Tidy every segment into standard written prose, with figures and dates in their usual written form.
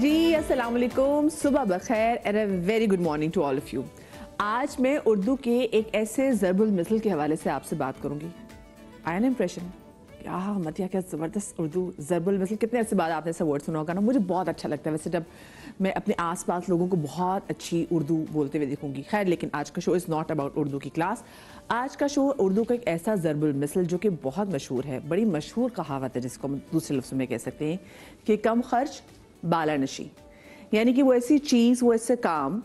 جی السلام علیکم، صبح بخیر and a very good morning to all of you. آج میں اردو کے ایک ایسے ضرب المثل کے حوالے سے آپ سے بات کروں گی. آیا نا امپریشن؟ کیا متیا کیا زبردست اردو ضرب المثل. کتنے عرصے بعد آپ نے ایسا ورڈ سنا ہوگا نا. مجھے بہت اچھا لگتا ہے ویسے جب میں اپنے آس پاس لوگوں کو بہت اچھی اردو بولتے ہوئے دیکھوں گی. خیر لیکن آج کا شو از ناٹ اباؤٹ اردو کی کلاس. آج کا شو اردو کا ایک ایسا ضرب المثل جو کہ بہت مشہور ہے, بڑی مشہور کہاوت ہے جس کو ہم دوسرے لفظوں میں کہہ سکتے ہیں کہ کم خرچ بالا نشی. یعنی کہ وہ ایسی چیز, وہ ایسے کام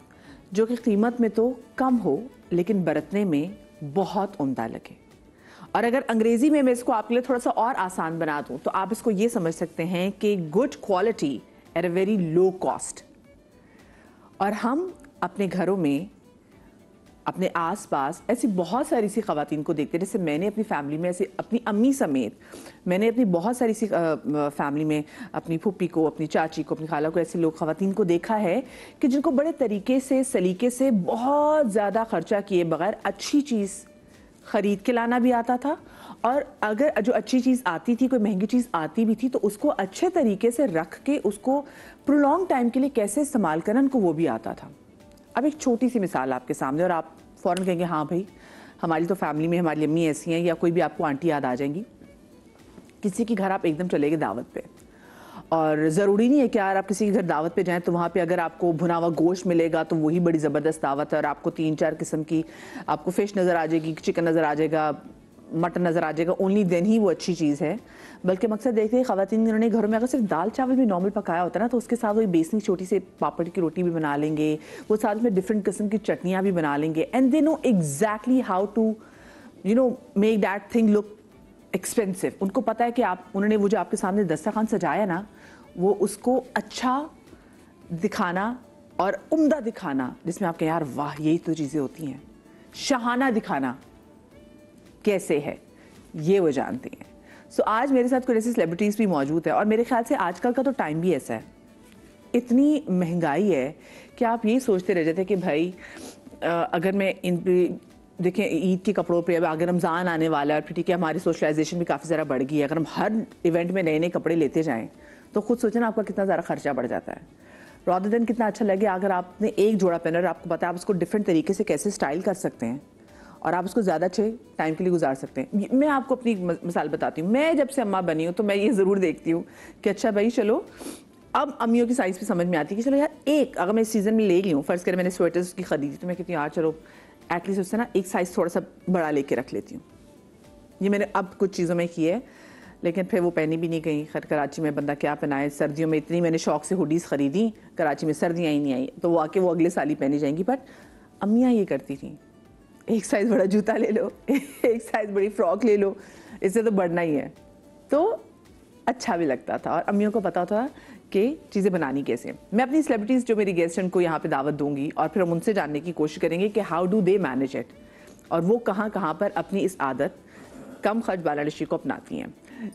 جو کہ قیمت میں تو کم ہو لیکن برتنے میں بہت عمدہ لگے. اور اگر انگریزی میں اس کو آپ کے لیے تھوڑا سا اور آسان بنا دوں تو آپ اس کو یہ سمجھ سکتے ہیں کہ good quality at a very low cost. اور ہم اپنے گھروں میں, اپنے آس پاس ایسی بہت ساری سی خواتین کو دیکھتے ہیں. جیسے میں نے اپنی فیملی میں ایسی اپنی امی سمیت میں نے اپنی بہت ساری سی فیملی میں اپنی پھوپھی کو, اپنی چاچی کو, اپنی خالہ کو, ایسے لوگ خواتین کو دیکھا ہے کہ جن کو بڑے طریقے سے, سلیقے سے, بہت زیادہ خرچہ کیے بغیر اچھی چیز خرید کے لانا بھی آتا تھا. اور اگر جو اچھی چیز آتی تھی, کوئی مہنگی چیز آتی بھی تھی, تو اس کو اچھے طریقے سے رکھ کے اس کو پرولونگ ٹائم کے لیے کیسے استعمال کرنا ان کو وہ بھی آتا تھا. اب ایک چھوٹی سی مثال آپ کے سامنے, اور آپ فوراً کہیں گے ہاں بھائی ہماری تو فیملی میں ہماری امی ایسی ہیں, یا کوئی بھی آپ کو آنٹی یاد آ جائیں گی. کسی کے گھر آپ ایک دم چلے گئے دعوت پہ, اور ضروری نہیں ہے کہ یار آپ کسی کے گھر دعوت پہ جائیں تو وہاں پہ اگر آپ کو بھنا ہوا گوشت ملے گا تو وہی بڑی زبردست دعوت ہے, اور آپ کو 3-4 قسم کی آپ کو فش نظر آ جائے گی, چکن نظر آ جائے گا, مٹن نظر آ جائے گا, اونلی دین ہی وہ اچھی چیز ہے. بلکہ مقصد دیکھتے ہیں خواتین انہوں نے گھروں میں اگر صرف دال چاول بھی نارمل پکایا ہوتا ہے نا, تو اس کے ساتھ وہ بیسنی چھوٹی سی پاپڑ کی روٹی بھی بنا لیں گے, وہ ساتھ میں ڈفرینٹ قسم کی چٹنیاں بھی بنا لیں گے. And they know exactly how to make that thing look expensive. ان کو پتہ ہے کہ انہوں نے وہ جو آپ کے سامنے دسترخوان سجایا نا, وہ اس کو اچھا دکھانا اور عمدہ دکھانا, جس میں آپ کہیں یار واہ یہی تو چیزیں ہوتی ہیں, شاہانہ دکھانا کیسے ہے, یہ وہ جانتے ہیں. سو آج میرے ساتھ کوئی ایسی سیلیبریٹیز بھی موجود ہے, اور میرے خیال سے آج کل کا تو ٹائم بھی ایسا ہے, اتنی مہنگائی ہے کہ آپ یہی سوچتے رہ جاتے کہ بھائی اگر میں ان پہ دیکھیں عید کے کپڑوں پہ, اب اگر رمضان آنے والا ہے, اور پھر ٹھیک ہے ہماری سوشلائزیشن بھی کافی زیادہ بڑھ گئی ہے, اگر ہم ہر ایونٹ میں نئے نئے کپڑے لیتے جائیں تو خود سوچیں نا آپ کا کتنا زیادہ خرچہ بڑھ جاتا ہے. رادر دین کتنا اچھا لگے اگر آپ نے ایک جوڑا پہنا اور آپ کو پتا ہے آپ اس کو ڈفرینٹ طریقے سے کیسے اسٹائل کر سکتے ہیں, اور آپ اس کو زیادہ اچھے ٹائم کے لیے گزار سکتے ہیں. میں آپ کو اپنی مثال بتاتی ہوں. میں جب سے اماں بنی ہوں تو میں یہ ضرور دیکھتی ہوں کہ اچھا بھائی چلو اب امیوں کی سائز بھی سمجھ میں آتی ہے کہ چلو یار ایک اگر میں اس سیزن میں لے لی ہوں, فرض کریں میں نے سویٹرز کی خریدی تو میں کہتی ہوں یار چلو ایٹ لیسٹ اس سے نا ایک سائز تھوڑا سا بڑا لے کے رکھ لیتی ہوں. یہ میں نے اب کچھ چیزوں میں کی ہے, لیکن پھر وہ پہنی بھی نہیں گئی. خیر کراچی میں بندہ کیا پہنائے, سردیوں میں اتنی میں نے شوق سے ہوڈیز خریدی, کراچی میں سردیاں ہی نہیں آئیں تو وہ آ کے وہ اگلے سال ہی پہنی جائیں گی. بٹ امیاں یہ کرتی تھیں ایک سائز بڑا جوتا لے لو, ایک سائز بڑی فراک لے لو, اس سے تو بڑھنا ہی ہے. تو اچھا بھی لگتا تھا, اور امیوں کو پتا تھا کہ چیزیں بنانی کیسے. میں اپنی سیلیبریٹیز جو میری گیسٹ ہیں ان کو یہاں پہ دعوت دوں گی, اور پھر ہم ان سے جاننے کی کوشش کریں گے کہ how do they manage it, اور وہ کہاں کہاں پر اپنی اس عادت کم خرچ بالا نشی کو اپناتی ہیں.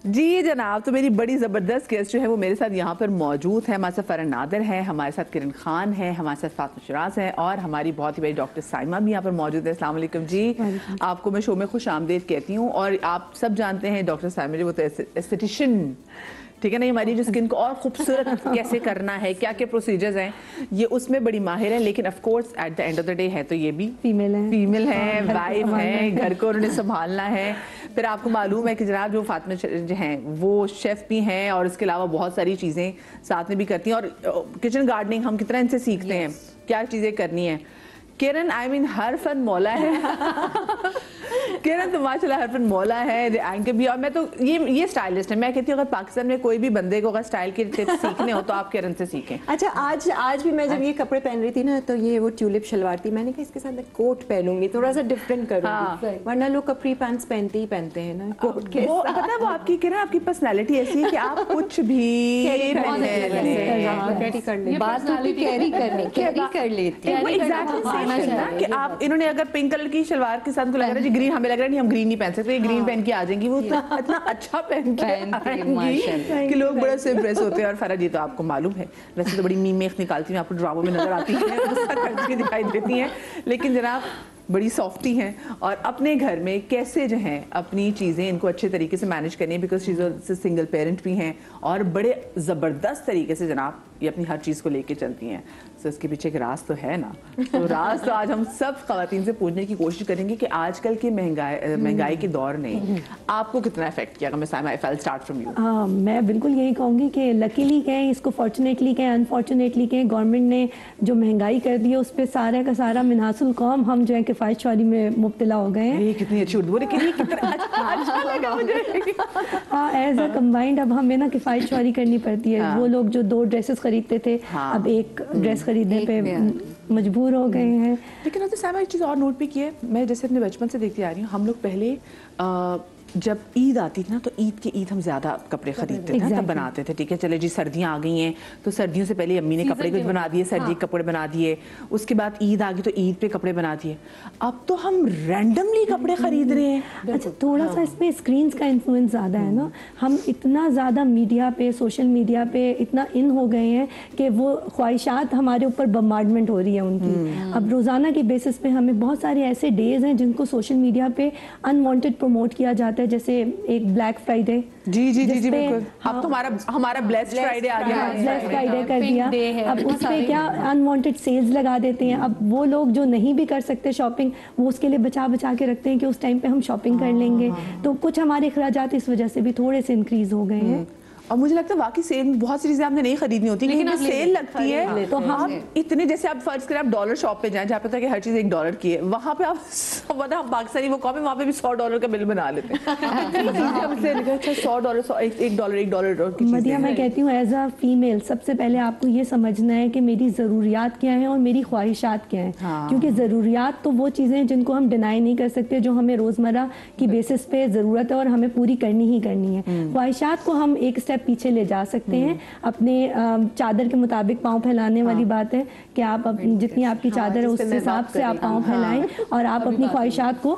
جی جناب, تو میری بڑی زبردست گیسٹ جو ہے وہ میرے ساتھ یہاں پر موجود ہیں. ہمارے ساتھ فرحان نادر ہیں, ہمارے ساتھ کرن خان ہیں, ہمارے ساتھ فاطمہ شیراز ہیں, اور ہماری بہت ہی بڑی ڈاکٹر سائمہ بھی یہاں پر موجود ہے. السلام علیکم جی. آپ کو میں شو میں خوش آمدید کہتی ہوں, اور آپ سب جانتے ہیں ڈاکٹر سائمہ جی وہ تو ایستھیٹیشین, ٹھیک ہے نا, ہماری جو اسکن کو اور خوبصورت کیسے کرنا ہے, کیا کیا پروسیجرز ہیں, یہ اس میں بڑی ماہر ہیں. لیکن of course at the end of the day ہے تو یہ بھی فیمیل ہیں, وائف ہیں, گھر کو انہوں نے سنبھالنا ہے. پھر آپ کو معلوم ہے کہ جناب جو فاطمہ جو ہیں وہ شیف بھی ہیں, اور اس کے علاوہ بہت ساری چیزیں ساتھ میں بھی کرتی ہیں. اور کچن گارڈننگ ہم کتنا ان سے سیکھتے ہیں, کیا چیزیں کرنی ہیں. کرن آئی مین ہر فن مولا ہے. کرن تو ماشاء اللہ ہر فن مولا ہے, اینکر بھی. اور میں تو یہ اسٹائلسٹ ہے. میں کہتی ہوں اگر پاکستان میں کوئی بھی بندے کو اگر اسٹائل کے ٹپس سیکھنے ہو تو آپ کرن سے سیکھیں. اچھا آج بھی میں جب یہ کپڑے پہن رہی تھی نا تو یہ وہ ٹیولپ شلوار تھی, میں نے کہا اس کے ساتھ میں کوٹ پہنوں گی, تھوڑا سا ڈفرینٹ کروں گی, ورنہ لوگ کپری پینٹس پہنتے ہیں نا کوٹ کے. وہ پتہ ہے وہ آپ کی کرن آپ کی پرسنالٹی ایسی ہے کہ آپ کچھ بھی کیری کر لیتی ہیں. کہ آپ انہوں نے اگر پنک کلر کی شلوار کے ساتھ لگ رہا ہے جی گرین, ہمیں لگ رہا ہے نہیں ہم گرین نہیں پہن سکتے, یہ گرین پہن کے آ جائیں گی, وہ اتنا اچھا پہن کے آئیں گی کہ لوگ بڑا سے امپریس ہوتے ہیں. اور فرح جی تو آپ کو معلوم ہے ویسے تو بڑی میم میخ نکالتی ہیں, آپ کو ڈراموں میں نظر آتی ہیں, غصہ کرتی دکھائی دیتی ہیں, لیکن جناب بڑی سافٹی ہیں اور اپنے گھر میں کیسے جو ہیں اپنی چیزیں ان کو اچھے طریقے سے مینیج کرنی ہے, because she is single parent بھی ہیں اور بڑے زبردست طریقے سے جناب یہ اپنی ہر چیز کو لے کے چلتی ہیں. سو اس کے پیچھے ایک راز تو ہے نا, تو راز تو آج ہم سب خواتین سے پوچھنے کی کوشش کریں گے کہ آج کل کے مہنگائی کے دور نے آپ کو کتنا افیکٹ کیا. میں بالکل یہی کہوں گی کہ لکیلی کہیں, اس کو فارچونیٹلی کہیں, انفارچونیٹلی کہیں, گورنمنٹ نے جو مہنگائی کر دی ہے اس پہ سارا کا سارا منحاص القوم ہم جو ہے کفایت چوری میں مبتلا ہو گئے ہیں. کتنی اچھی اردو ایز اے کمبائنڈ اب ہمیں نا کفایت چوری کرنی پڑتی ہے. وہ لوگ جو 2 ڈریسز خریدتے تھے اب ایک ڈریس خریدنے پہ مجبور ہو گئے ہیں. لیکن اب سائمہ ایک چیز اور نوٹ بھی کی ہے, میں جیسے اپنے بچپن سے دیکھتی آ رہی ہوں, ہم لوگ پہلے جب عید آتی تھی نا تو عید کے عید ہم زیادہ کپڑے خریدتے تھے, تب بناتے تھے. ٹھیک ہے چلے جی سردیاں آ گئی ہیں تو سردیوں سے پہلے امی نے کپڑے کچھ بنا دیے, سردی کے کپڑے بنا دیے, اس کے بعد عید آ گئی تو عید پہ کپڑے بنا دیے. اب تو ہم رینڈملی کپڑے خرید رہے ہیں. اچھا تھوڑا سا اس میں اسکرینس کا انفلوئنس زیادہ ہے نا, ہم اتنا زیادہ میڈیا پہ سوشل میڈیا پہ اتنا ان ہو گئے ہیں کہ وہ خواہشات ہمارے اوپر بمبارڈمنٹ ہو رہی ہے ان کی. اب روزانہ کے بیسس پہ ہمیں بہت سارے ایسے ڈیز ہیں جن کو سوشل میڈیا پہ انوانٹیڈ پروموٹ کیا جاتا ہے, جیسے ایک بلیک فرائیڈے. جی جی جی جی بالکل. اب تو ہمارا بلیسڈ فرائیڈے آ گیا, بلیسڈ فرائیڈے کر دیا. اب اس پہ کیا انوانٹیڈ سیلز لگا دیتے ہیں. اب وہ لوگ جو نہیں بھی کر سکتے شاپنگ, وہ اس کے لیے بچا کے رکھتے ہیں کہ اس ٹائم پہ ہم شاپنگ کر لیں گے. تو کچھ ہمارے اخراجات اس وجہ سے بھی تھوڑے سے انکریز ہو گئے ہیں. اور مجھے لگتا ہے واقعی سیل بہت سی چیزیں آپ نے نہیں خریدنی ہوتی, لیکن سیل لگتی ہے تو ہم اتنے, جیسے آپ فرض کریں آپ ڈالر شاپ پہ جائیں جہاں پہ کہ ہر چیز $1 کی ہے, وہاں پہ آپ ہم پاکستانی وہ قوم ہے وہاں پہ بھی $100 کا بل بنا لیتے ہیں. $100 مدیہ میں کہتی ہوں ایز اے فیمیل سب سے پہلے آپ کو یہ سمجھنا ہے کہ میری ضروریات کیا ہیں اور میری خواہشات کیا ہیں. کیونکہ ضروریات تو وہ چیزیں ہیں جن کو ہم ڈینائی نہیں کر سکتے, جو ہمیں روزمرہ کی بیسس پہ ضرورت ہے اور ہمیں پوری کرنی ہی کرنی ہے. خواہشات کو ہم ایک اسٹیپ پیچھے لے جا سکتے ہیں. اپنے چادر کے مطابق پاؤں پھیلانے والی بات ہے کہ آپ جتنی آپ کی چادر ہے اس حساب سے آپ پاؤں پھیلائیں اور آپ اپنی خواہشات کو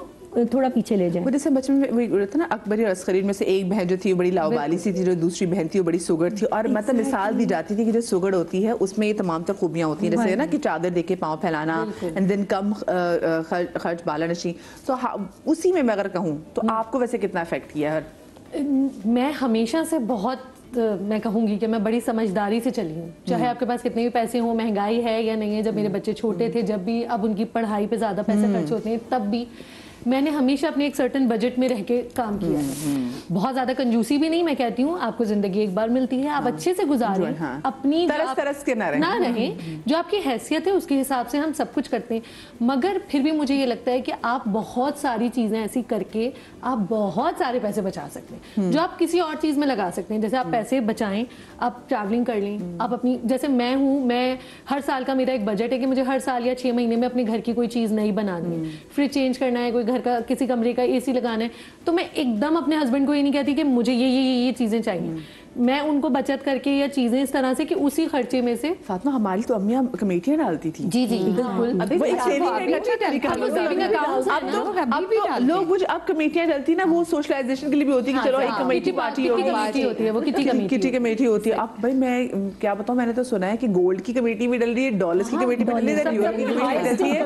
تھوڑا پیچھے لے جائیں. جیسے بچپن میں وہی تھا نا, اکبری اور اصغرین میں سے ایک بہن جو تھی وہ بڑی لاؤبالی سی تھی, جو دوسری بہن تھی وہ بڑی سگڑ تھی, اور مطلب مثال دی جاتی تھی کہ جو سگڑ ہوتی ہے اس میں یہ تمام تر خوبیاں ہوتی ہیں, جیسے نا کہ چادر دے کے پاؤں پھیلانا, اینڈ دین کم خرچ بالا نشی. سو اسی میں اگر کہوں تو آپ کو ویسے کتنا افیکٹ کیا ہے؟ میں ہمیشہ سے بہت میں کہوں گی کہ میں بڑی سمجھداری سے چلی ہوں, چاہے آپ کے پاس کتنے بھی پیسے ہوں, مہنگائی ہے یا نہیں ہے. جب میرے بچے چھوٹے تھے, جب بھی اب ان کی پڑھائی پہ زیادہ پیسے خرچ ہوتے ہیں, تب بھی میں نے ہمیشہ اپنے ایک سرٹن بجٹ میں رہ کے کام کیا ہے. بہت زیادہ کنجوسی بھی نہیں, میں کہتی ہوں آپ کو زندگی ایک بار ملتی ہے, آپ اچھے سے گزاریں, اپنی ترس کے نہ رہیں, جو آپ کی حیثیت ہے اس کے حساب سے ہم سب کچھ کرتے ہیں. مگر پھر بھی مجھے یہ لگتا ہے کہ آپ بہت ساری چیزیں ایسی کر کے آپ بہت سارے پیسے بچا سکتے ہیں جو آپ کسی اور چیز میں لگا سکتے ہیں. جیسے آپ پیسے بچائیں, آپ ٹریولنگ کر لیں, آپ اپنی, جیسے میں ہوں, میں ہر سال کا میرا ایک بجٹ ہے کہ مجھے ہر سال یا 6 مہینے میں اپنے گھر کی کوئی چیز نئی بنانی ہے, فریج چینج کرنا ہے, کوئی گھر کا کسی کمرے کا اے سی لگانا ہے. تو میں ایک دم اپنے ہسبینڈ کو یہ نہیں کہتی کہ مجھے یہ چیزیں چاہیے. میں ان کو بچت کر کے یا چیزیں اس طرح سے کہ اسی خرچے میں سے. فاطمہ ہماری تو امیاں کمیٹیاں ڈالتی تھی. جی جی بالکل. لوگ اب کمیٹیاں ڈالتی نا, وہ سوشلائزیشن کے لیے بھی ہوتی ہے کہ چلو ایک کمیٹی پارٹی ہوتی ہے, وہ کٹی کمیٹی ہوتی ہے. اب بھائی میں کیا بتاؤں, میں نے تو سنا ہے کہ گولڈ کی کمیٹی بھی ڈل رہی ہے, ڈالرز کی کمیٹی بھی ڈل رہی ہے,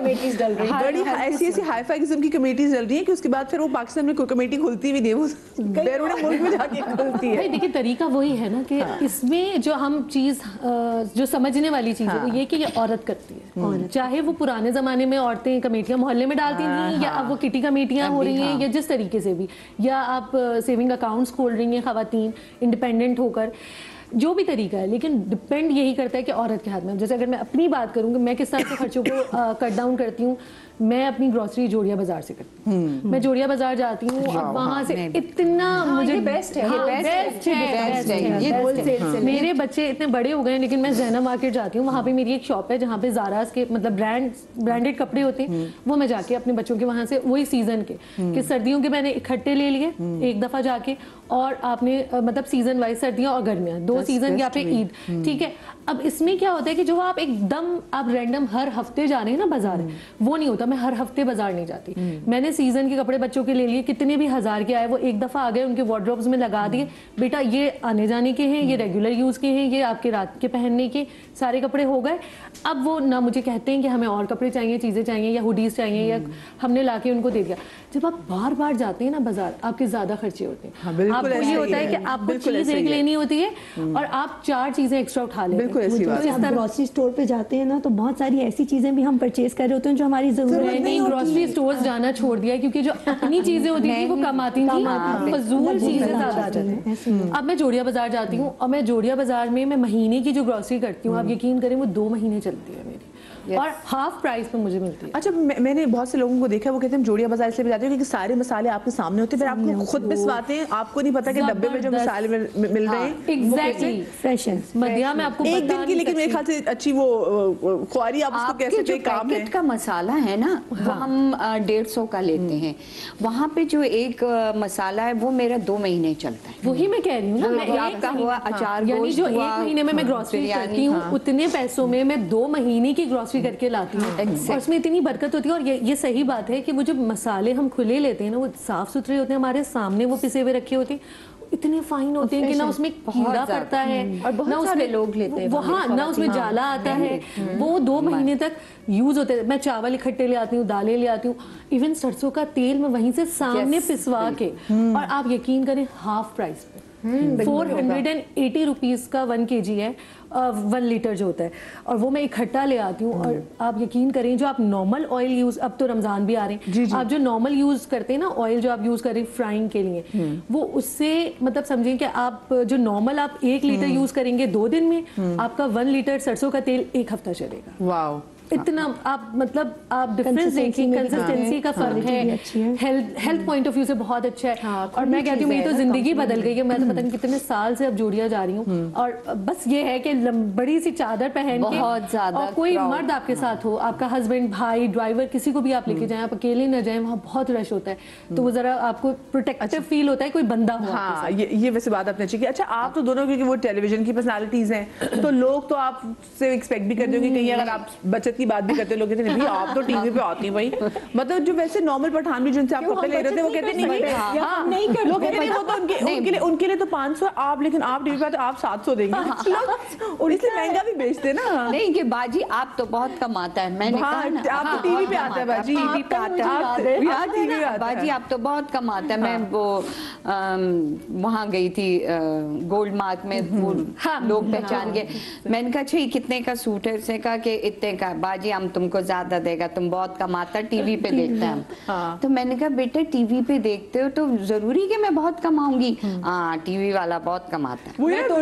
بڑی ایسی ایسی ہائی فائی قسم کی کمیٹیز ڈل رہی ہیں کہ اس کے بعد پھر وہ پاکستان میں کوئی کمیٹی کھلتی بھی نہیں, وہ بیرون ملک میں جا کے کھلتی ہے. دیکھیے طریقہ وہی ہے نا کہ اس میں جو ہم چیز جو سمجھنے والی چیز ہے وہ یہ کہ یہ عورت کرتی ہے. چاہے وہ پرانے زمانے میں عورتیں کمیٹیاں محلے میں ڈالتی تھیں, یا اب وہ کٹی کمیٹیاں ہو رہی ہیں, یا جس طریقے سے بھی, یا آپ سیونگ اکاؤنٹس کھول رہی ہیں خواتین انڈیپینڈنٹ ہو کر, جو بھی طریقہ ہے. لیکن ڈپینڈ یہی کرتا ہے کہ عورت کے ہاتھ میں. جیسے اگر میں اپنی بات کروں کہ میں کس طرح سے خرچوں کو کٹ ڈاؤن کرتی ہوں, میں اپنی گروسری جوڑیا بازار سے کرتی ہوں. میں جوڑیا بازار جاتی ہوں, اب وہاں سے اتنا مجھے بیسٹ ہے. میرے بچے اتنے بڑے ہو گئے ہیں, لیکن میں زینب مارکیٹ جاتی ہوں, وہاں پہ میری ایک شاپ ہے جہاں پہ زاراز کے مطلب برانڈیڈ کپڑے ہوتے ہیں, وہ میں جا کے اپنے بچوں کے وہاں سے, وہی سیزن کے کہ سردیوں کے میں نے اکٹھے لے لیے ایک دفعہ جا کے, اور آپ نے مطلب سیزن وائز سردیاں اور گرمیاں 2 سیزن یا پہ عید. ٹھیک ہے, اب اس میں کیا ہوتا ہے کہ جو آپ ایک دم آپ رینڈم ہر ہفتے جا رہے ہیں نا بازار, وہ نہیں ہوتا. मैं हर हफ्ते बाजार नहीं जाती। मैंने सीजन के कपड़े बच्चों के ले लिए, कितने भी हजार के आए वो एक दफा आ गए, उनके वार्डरोब्स में लगा दिए, बेटा ये आने जाने के हैं, ये रेगुलर यूज के हैं, ये आपके रात के पहनने के सारे कपड़े हो गए। अब वो ना मुझे कहते हैं कि हमें और कपड़े चाहिए, चीजें चाहिए या हुडीज चाहिए, या हमने लाके उनको दे दिया। जब आप बार बार जाते हैं ना बाजार, आपके ज्यादा खर्चे होते हैं। आपको ये होता है कि आपको चीज एक लेनी होती है और आप 4 चीजें एक्स्ट्रा उठा लेते हैं। तो आप ग्रोसरी स्टोर पे जाते हैं ना, तो बहुत सारी ऐसी चीजें भी हम परचेज कर रहे होते हैं जो हमारी जरूरत नहीं। ग्रोसरी स्टोर्स जाना छोड़ दिया क्योंकि जो अपनी चीजें होती थी वो कम आती थी, फजूल चीजें ज्यादा आ जाती थी। अब मैं जोड़िया बाजार जाती हूँ और मैं जोड़िया बाजार में मैं महीने की जो ग्रोसरी करती हूँ, आप यकीन करें वो 2 महीने चलती है मेरी, और हाफ प्राइस पे मुझे मिलती है। अच्छा, मैंने बहुत से लोगों को देखा, वो कहते हैं जोड़िया बाजार इसलिए भी जाते हैं क्योंकि सारे मसाले आपके सामने होते हैं, फिर आपको खुद पिसवाते हैं, आपको नहीं पता कि डब्बे में जो मसाले मिल रहे हैं एग्जैक्टली फ्रेश है। मध्या में आपको एक दिन की, लेकिन मेरे ख्याल से अच्छी वो ख्वारी आप उसको कैसे जो काम है। पैकेट का मसाला है ना, वो हम 150 का लेते हैं। वहाँ पे जो एक मसाला है वो मेरा 2 महीने चलता है। वही मैं कह रही हूँ ना, मैं आपका हुआ अचार, यानी जो 1 महीने में मैं ग्रोसरी करती हूँ, उतने पैसों में मैं 2 महीने की ग्रोसरी करके लाती हूँ। और उसमें इतनी बरकत होती है। और ये सही बात है कि वो जो मसाले हम खुले लेते हैं ना, वो साफ सुथरे होते हैं, हमारे सामने वो पिसे हुए रखे होते हैं, इतने फाइन होते हैं कि ना उसमें कीड़ा पड़ता है, और बहुत सारे लोग लेते हैं वहाँ, ना उसमें जाला आता है, वो 2 महीने तक यूज होते हैं। मैं चावल इकट्ठे ले आती हूँ, दालें ले आती हूँ, इवन सरसों का तेल मैं वहीं से सामने पिसवा के, और आप यकीन करें हाफ प्राइस पे 480 रुपीज का 1 kg है, 1 लीटर जो होता है, और वो मैं इकट्ठा ले आती हूँ। और आप यकीन करें, जो आप नॉर्मल ऑयल यूज, अब तो रमजान भी आ रहे हैं, आप जो नॉर्मल यूज करते हैं ना ऑयल, जो आप यूज कर रहे हैं फ्राइंग के लिए, वो उससे मतलब समझिए कि आप जो नॉर्मल आप 1 लीटर यूज करेंगे 2 दिन में, आपका 1 लीटर सरसों का तेल 1 हफ्ता चलेगा। वाओ, इतना आप मतलब आप डिफरेंस देखिए, कंसिस्टेंसी का फर्क है, हेल्थ पॉइंट ऑफ व्यू से बहुत अच्छा है। और मैं कहती हूँ मेरी तो जिंदगी बदल गई है। मैं तो पता नहीं कितने साल से अब जोड़िया जा रही हूँ, और बस ये है कि बड़ी सी चादर पहन के, बहुत ज्यादा, और कोई मर्द आपके साथ हो, आपका हस्बैंड, भाई, ड्राइवर, किसी को भी आप लेके जाएं, आप अकेले न जाएं, वहाँ बहुत रश होता है, तो वो जरा आपको प्रोटेक्टिव फील होता है, कोई बंदा हो। हाँ, ये वैसे बात आपने अच्छी की। अच्छा, आप तो दोनों, क्योंकि वो टेलीविजन की पर्सनालिटीज हैं, तो लोग तो आपसे एक्सपेक्ट भी करते हो कि कहीं अगर आप बचत की बात भी करते हैं, लोग कहते नहीं आप तो टीवी पे आती हैं भाई, मतलब जो वैसे नॉर्मल पठान भी जिनसे आप कपड़े ले रहे थे वो कहते नहीं, नहीं कर, लोग कहते नहीं, वो तो उनके लिए तो 500 आप, लेकिन आप टीवी पे आते आप 700 देंगे, और इसलिए महंगा भी बेचते ना। नहीं कि बाजी आप तो बहुत कमाता है, मैंने कहा ना, आप तो टीवी पे आते हैं बाजी, टीवी पे आते हैं बाजी, आप तो बहुत कमाता है। मैं वो वहाँ गई थी गोल्ड मार्क में, वो लोग पहचान गए। मैंने कहा अच्छा कितने का सूट है, उसने कहा कि इतने का। बाजी हम तुमको ज्यादा देगा, तुम बहुत कमाता, टीवी पे देखते हैं हम। तो मैंने कहा बेटे टीवी पे देखते हो तो जरूरी कि मैं बहुत कमाऊंगी? हाँ, टीवी वाला बहुत कमाता है। मैं तो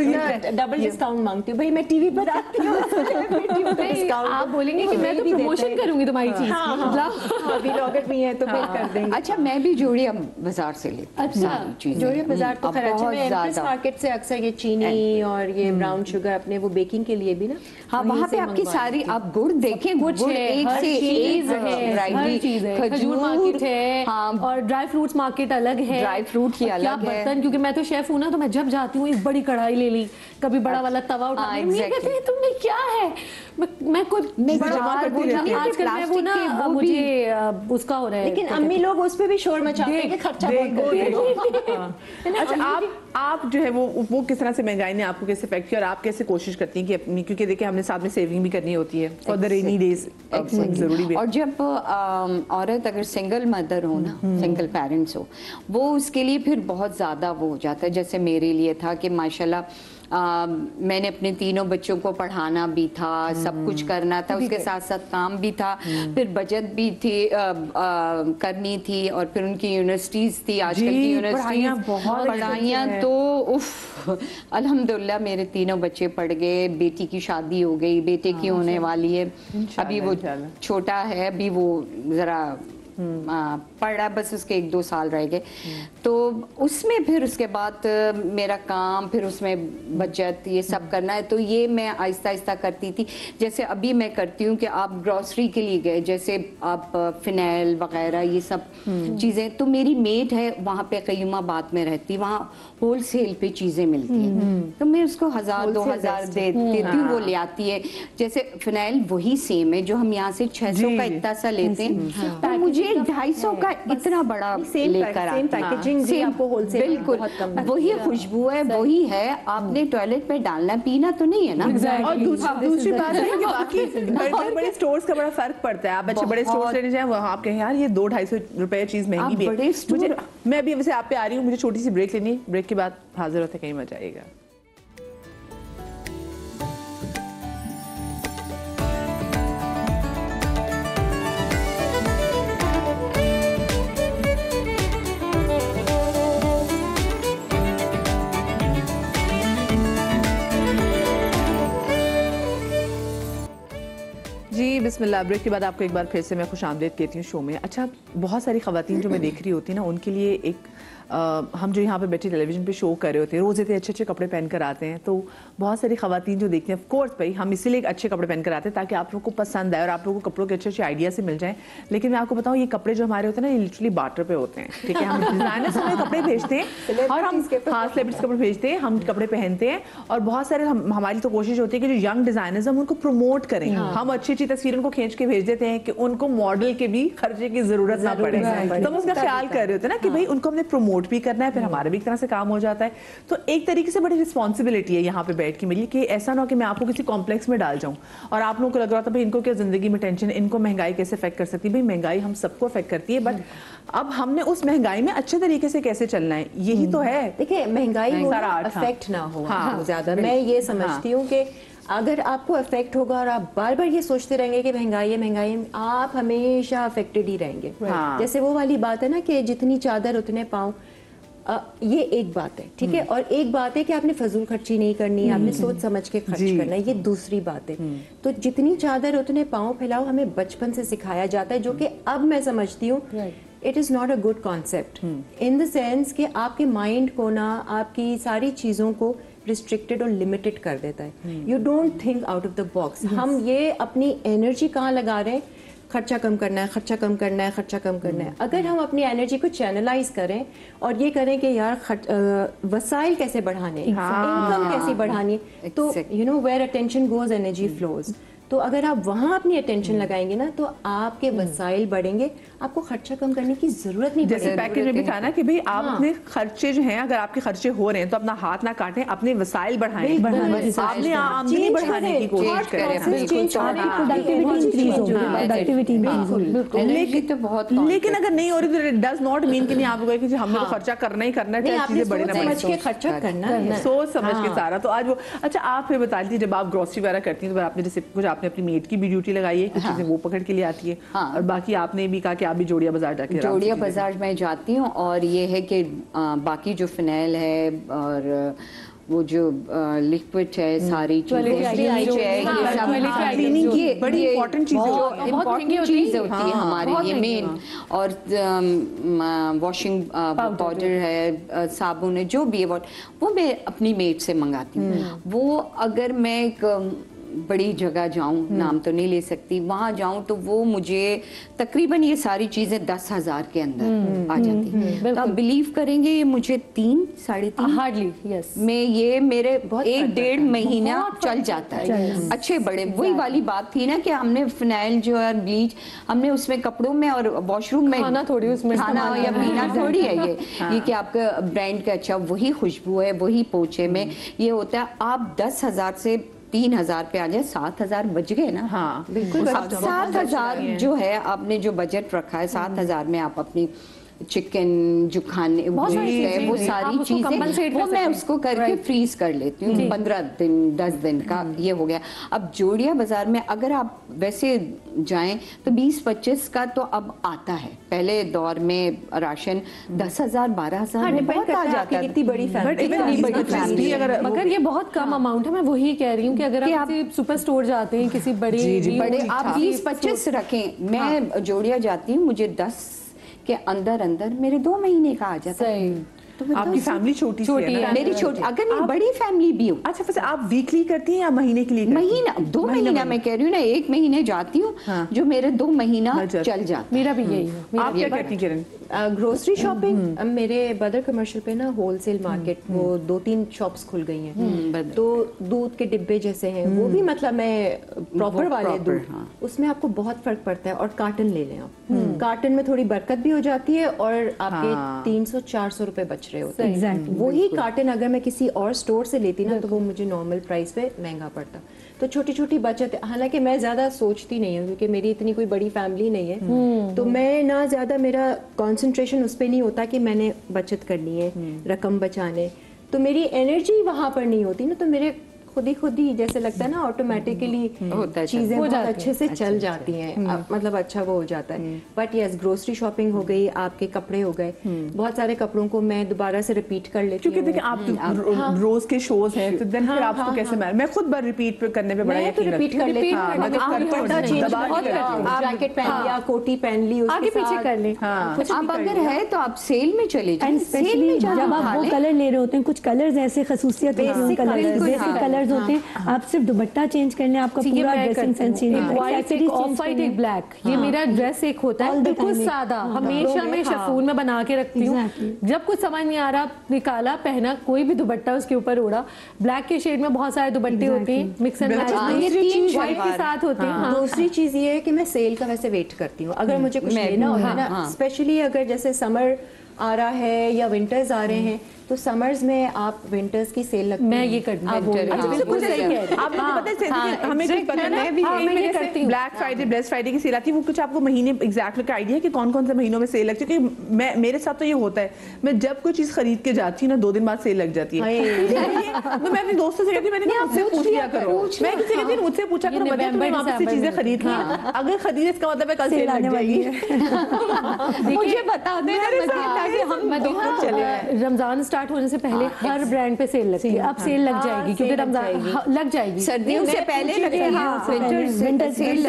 डबल डिस्काउंट मांगती हूँ भाई, मैं टीवी पर आती हूँ। आप बोलेंगे कि मैं तो प्रमोशन करूंगी तुम्हारी चीज, व्लॉगर भी है तो फिर कर देंगे। अच्छा, मैं भी जोड़िया बाजार से लेती हूँ। अच्छा, जोड़िया बाजार तो खैर अच्छा, मैं एम्प्रेस मार्केट से अक्सर ये चीनी और ये ब्राउन शुगर अपने वो बेकिंग के लिए भी ना, हाँ वहाँ पे आपकी सारी, आप गुड़ देखें, गुड़ एक से एक हर चीज है, खजूर मार्केट है, और ड्राई फ्रूट्स मार्केट अलग है, ड्राई फ्रूट की अलग है। बर्तन, क्योंकि मैं तो शेफ हूँ ना, तो मैं जब जाती हूँ एक बड़ी कढ़ाई ले ली, कभी बड़ा वाला तवा उठा, कहते हैं तुमने क्या है, मैं कुछ आजकल मैं वो ना मुझे उसका हो रहा है, लेकिन अम्मी लोग उस पे भी शोर मचाते हैं कि खर्चा बहुत। अच्छा, आप जो है वो किस तरह से महंगाई ने आपको कैसे इफेक्ट किया, और आप कैसे कोशिश करती हैं कि अपनी, क्योंकि देखिए हमने साथ में सेविंग भी करनी होती है फॉर द रेनी डेज, जरूरी भी। और जब औरत अगर सिंगल मदर हो ना, सिंगल पेरेंट्स हो, वो उसके लिए फिर बहुत ज्यादा वो हो जाता है। जैसे मेरे लिए था कि माशाल्लाह मैंने अपने 3 बच्चों को पढ़ाना भी था, सब कुछ करना था, उसके साथ साथ काम भी था, फिर बचत भी थी करनी थी, और फिर उनकी यूनिवर्सिटीज थी, आजकल की यूनिवर्सिटीज पढ़ाइयाँ तो उफ, अल्हम्दुलिल्लाह मेरे 3 बच्चे पढ़ गए, बेटी की शादी हो गई, बेटे की होने वाली है, अभी वो छोटा है, अभी वो जरा पढ़ा, बस उसके 1-2 साल रह गए। तो उसमें फिर उसके बाद मेरा काम, फिर उसमें बचत, ये सब करना है, तो ये मैं आहिस्ता आहिस्ता करती थी। जैसे अभी मैं करती हूँ कि आप ग्रॉसरी के लिए गए, जैसे आप फिनाइल वगैरह ये सब चीज़ें, तो मेरी मेड है वहाँ पे कयूमाबाद में रहती, वहाँ होलसेल पे चीज़ें मिलती हैं, तो मैं उसको 1000-2000 दे देती हूँ, वो ले आती है। जैसे फिनाइल वही सेम है जो हम यहाँ से 600 का इतना सा लेते हैं, तो मुझे 250 का इतना बड़ा लेकर सेम पैकेजिंग भी आपको होलसेल बिल्कुल वही खुशबू है, वही है, आपने टॉयलेट में डालना पीना तो नहीं है ना। और दूसरी बात है कि बाकी बड़े स्टोर्स का बड़ा फर्क पड़ता है। आप अच्छे बड़े स्टोर्स लेने जाएं, वहाँ आप कहें यार ये 200-250 रुपए चीज महंगी भी है। मैं अभी वैसे आप पे आ रही हूँ, मुझे छोटी सी ब्रेक लेनी है, ब्रेक के बाद हाजिर होते कहीं मजा आएगा। जी बिस्मिल्लाह। ब्रेक के बाद आपको एक बार फिर से मैं खुश आमदीद कहती हूँ शो में। अच्छा, बहुत सारी ख़वातीन जो मैं देख रही होती ना, उनके लिए एक हम जो यहाँ पे बैठे टेलीविज़न पे शो कर रहे होते हैं, रोज़ इतने अच्छे अच्छे कपड़े पहन कर आते हैं, तो बहुत सारी ख़वातीन जो देखती हैं, ऑफ कोर्स भाई हम इसीलिए अच्छे कपड़े पहन कर आते हैं ताकि आप लोगों को पसंद आए और आप लोगों को कपड़ों के अच्छे अच्छे आइडिया से मिल जाएं। लेकिन मैं आपको बताऊँ, ये कपड़े जो हमारे होते हैं ना, ये लिटरली बार्टर पे होते हैं, ठीक है। हम डिज़ाइनर से हमें कपड़े भेजते हैं और हम सेलिब्रिटीज़ कपड़े भेजते हैं, हम कपड़े पहनते हैं, और बहुत सारे हमारी तो कोशिश होती है कि जो यंग डिज़ाइनर्स हम उनको प्रमोट करें। हम अच्छी अच्छी तस्वीर उनको खींच के भेज देते हैं कि उनको मॉडल के भी खर्चे की जरूरत ना पड़े, तो हम उसका ख्याल कर रहे होते हैं ना कि भाई उनको हमने प्रमोट भी करना है, फिर हमारा भी एक तरह से काम हो जाता है। तो एक तरीके से बड़ी रिस्पॉन्सिबिलिटी है यहाँ पे बैठ के मिली कि ऐसा ना हो कि मैं आपको किसी कॉम्प्लेक्स में डाल जाऊं और आप लोगों को लग रहा था भाई इनको क्या जिंदगी में टेंशन, इनको महंगाई कैसे अफेक्ट कर सकती है। भाई महंगाई हम सबको अफेक्ट करती है, बट अब हमने उस महंगाई में अच्छे तरीके से कैसे चलना है, यही तो है। देखिए, महंगाई अफेक्ट ना हो ज्यादा, मैं ये समझती हूँ कि अगर आपको अफेक्ट होगा और आप बार बार ये सोचते रहेंगे कि महंगाई है महंगाई है, आप हमेशा अफेक्टेड ही रहेंगे। जैसे वो वाली बात है ना कि जितनी चादर उतने पाँव, ये एक बात है, ठीक है। और एक बात है कि आपने फजूल खर्ची नहीं करनी, आपने सोच समझ के खर्च करना है, ये दूसरी बात है। तो जितनी चादर उतने पाँव फैलाओ हमें बचपन से सिखाया जाता है, जो कि अब मैं समझती हूँ it is not a good concept, in the sense कि आपके माइंड को ना, आपकी सारी चीज़ों को रिस्ट्रिक्टेड और लिमिटेड कर देता है। You don't think out of the box. हम ये अपनी एनर्जी कहाँ लगा रहे हैं, खर्चा कम करना है, खर्चा कम करना है, खर्चा कम करना है। अगर हम अपनी एनर्जी को चैनलाइज करें और ये करें कि यार वसाइल कैसे बढ़ाने, इनकम कैसे बढ़ानी, तो you know where attention goes energy flows. तो अगर आप वहाँ अपनी अटेंशन लगाएंगे ना, तो आपके वसाइल बढ़ेंगे, आपको खर्चा कम करने की जरूरत नहीं। जैसे पैकेज में भी था ना कि भाई आप अपने खर्चे जो हैं, अगर आपके खर्चे हो रहे हैं तो अपना हाथ ना काटें, अपने वसाइल बढ़ाएं, आपने आमदनी बढ़ाने की कोशिश करें। लेकिन अगर नहीं हो रही तो इट डज नॉट मीन कि नहीं आप लोग हमने तो खर्चा करना ही करना है, चीजें बड़ी ना बढ़े, खर्चा करना है, सोच समझ के सारा। तो आज वो अच्छा, आप फिर बता दीजिए, जब आप ग्रोसरी वगैरह करती हैं तो आपने जैसे कुछ आपने अपनी मेड की भी ड्यूटी लगाई है, कुछ चीजें वो पकड़ के लिए आती है, और बाकी आपने भी कहा कि आप भी जोड़िया बाजार जाके जोड़िया बाजार में जाती हूँ। और ये है कि बाकी जो फिनाइल है और वो जो लिक्विड है, सारी चीजें बड़ी इंपॉर्टेंट चीजें होती है हमारे लिए मेन। और वॉशिंग पाउडर है, साबुन है, जो भी है वो मैं अपनी मेड से मंगाती हूँ। वो अगर मैं एक बड़ी जगह जाऊं, नाम तो नहीं ले सकती, वहां जाऊं तो वो मुझे तकरीबन ये सारी चीजें 10,000 के अंदर आ जाती हैं। तो आप बिलीव करेंगे, ये मुझे 3-3.5 हार्डली यस में ये मेरे 1-1.5 महीना चल जाता है। अच्छे बड़े, वही वाली बात थी ना कि हमने फिनाइल जो है, ब्लीच, हमने उसमें कपड़ों में और वॉशरूम में खाना थोड़ी, उसमें खाना या पीना थोड़ी है ये कि आपका ब्रांड का अच्छा वही खुशबू है, वही पोछे में ये होता है। आप 10,000 से 3,000 पे आ जाए, 7,000 बच गए ना। हाँ बिल्कुल। 7,000 जो है आपने जो बजट रखा है, 7,000 में आप अपनी चिकन जो खाने वो सारी चीजें वो मैं उसको करके फ्रीज कर लेती हूँ 15 दिन 10 दिन का ये हो गया। अब जोड़िया बाजार में अगर आप वैसे जाएं तो 20-25 का तो अब आता है, पहले दौर में राशन 10,000 12,000 में बहुत आ जाता है। कितनी बड़ी फैमिली, मगर ये बहुत कम अमाउंट है। मैं वही कह रही हूँ कि अगर आप किसी सुपर स्टोर जाते हैं, किसी बड़े आप 20-25 रखें, मैं जोड़िया जाती हूँ, मुझे 10 के अंदर मेरे 2 महीने का आ जाता है। तो आपकी फैमिली छोटी है, मेरी छोटी, अगर मैं बड़ी फैमिली भी हूँ। अच्छा, वैसे आप वीकली करती हैं या महीने के लिए? महीना 2 महीना मैं कह रही हूँ ना, 1 महीने जाती हूँ जो मेरे 2 महीना चल जाता। मेरा भी यही है। आप क्या करती किरण? ग्रोसरी शॉपिंग, मेरे बदर कमर्शियल पे ना होलसेल मार्केट वो 2-3 शॉप्स खुल गई हैं, तो दूध के डिब्बे जैसे हैं वो भी मतलब मैं प्रॉपर वाले दूध, उसमें आपको बहुत फर्क पड़ता है। और कार्टन ले लें आप, कार्टन में थोड़ी बरकत भी हो जाती है और आपके 300-400 रुपए बच रहे होते हैं। वही कार्टन अगर मैं किसी और स्टोर से लेती ना तो वो मुझे नॉर्मल प्राइस पे महंगा पड़ता। तो छोटी छोटी बचत, हालांकि मैं ज्यादा सोचती नहीं हूँ क्योंकि मेरी इतनी कोई बड़ी फैमिली नहीं है, तो मैं ना ज्यादा, मेरा कंसंट्रेशन उस पर नहीं होता कि मैंने बचत करनी है, रकम बचाने, तो मेरी एनर्जी वहां पर नहीं होती ना, तो मेरे खुद ही जैसे लगता है ना ऑटोमेटिकली चीजें बहुत अच्छे से चल जाती हैं, मतलब अच्छा वो हो जाता है। बट यस, ग्रोसरी शॉपिंग हो गई, आपके कपड़े हो गए, बहुत सारे कपड़ों को मैं दोबारा से रिपीट कर लेती हूँ क्योंकि देखिए आप रोज के शोज हैं, तो देन फिर आपको कैसे मैं खुद बार रिपीट करने पे बड़ा यकीन रिपीट कर लेती हूँ, जैकेट पहन लिया, कोटी पहन ली, आगे पीछे कर ले। अब अगर है तो आप सेल में चले जाइए, सेल में जब आप वो कलर ले रहे होते हैं, कुछ कलर्स ऐसे खसूसियत बेसिक कलर्स होते हैं, आप सिर्फ दुपट्टा चेंज कर लें, आपका पूरा ड्रेसिंग सेंस चेंज होता है। एक ऑफ वाइट, एक ब्लैक, ये मेरा ड्रेस एक होता है बिल्कुल सादा, हमेशा मैं शिफॉन में बना के रखती हूँ। जब कुछ समझ नहीं आ रहा, निकाला, पहना, कोई भी दुपट्टा उसके ऊपर ओढ़ा। ब्लैक के शेड में बहुत सारे दुपट्टे होते हैं, मिक्स एंड मैच, व्हाइट के साथ होते हैं। दूसरी चीज ये है कि मैं सेल का वैसे वेट करती हूँ, अगर मुझे कुछ लेना होता है ना, स्पेशली अगर जैसे समर आ रहा है या विंटर्स आ रहे हैं, तो समर्स में आप विंटर्स की सेल लगती है। मैं ये करती हूँ, बिल्कुल सही कह रहे हैं आप। पता है हमें कुछ पता है, ब्लैक फ्राइडे, ब्लेस फ्राइडे की सेल आती है, वो कुछ आपको महीने एग्जैक्ट आइडिया है कि कौन कौन से महीनों में सेल लगती है? क्योंकि मेरे साथ तो ये होता है, मैं जब कोई चीज खरीद के जाती हूँ ना, 2 दिन बाद सेल लग जाती है। तो मैं अपने दोस्तों से कहती हूँ, मैंने मुझसे पूछ लिया करो, मैं किसी कहती हूँ मुझसे पूछा करो, बताओ तुम्हें वापस से चीजें खरीदनी है, अगर खरीदे इसका मतलब है कल सेल आने वाली है, मुझे बता दे। रमजान स्टार्ट होने से पहले हर ब्रांड पे सेल लगती है, अब सेल लग जाएगी क्योंकि रमजान लग जाएगी, सर्दियों से पहले लगती है, विंटर सेल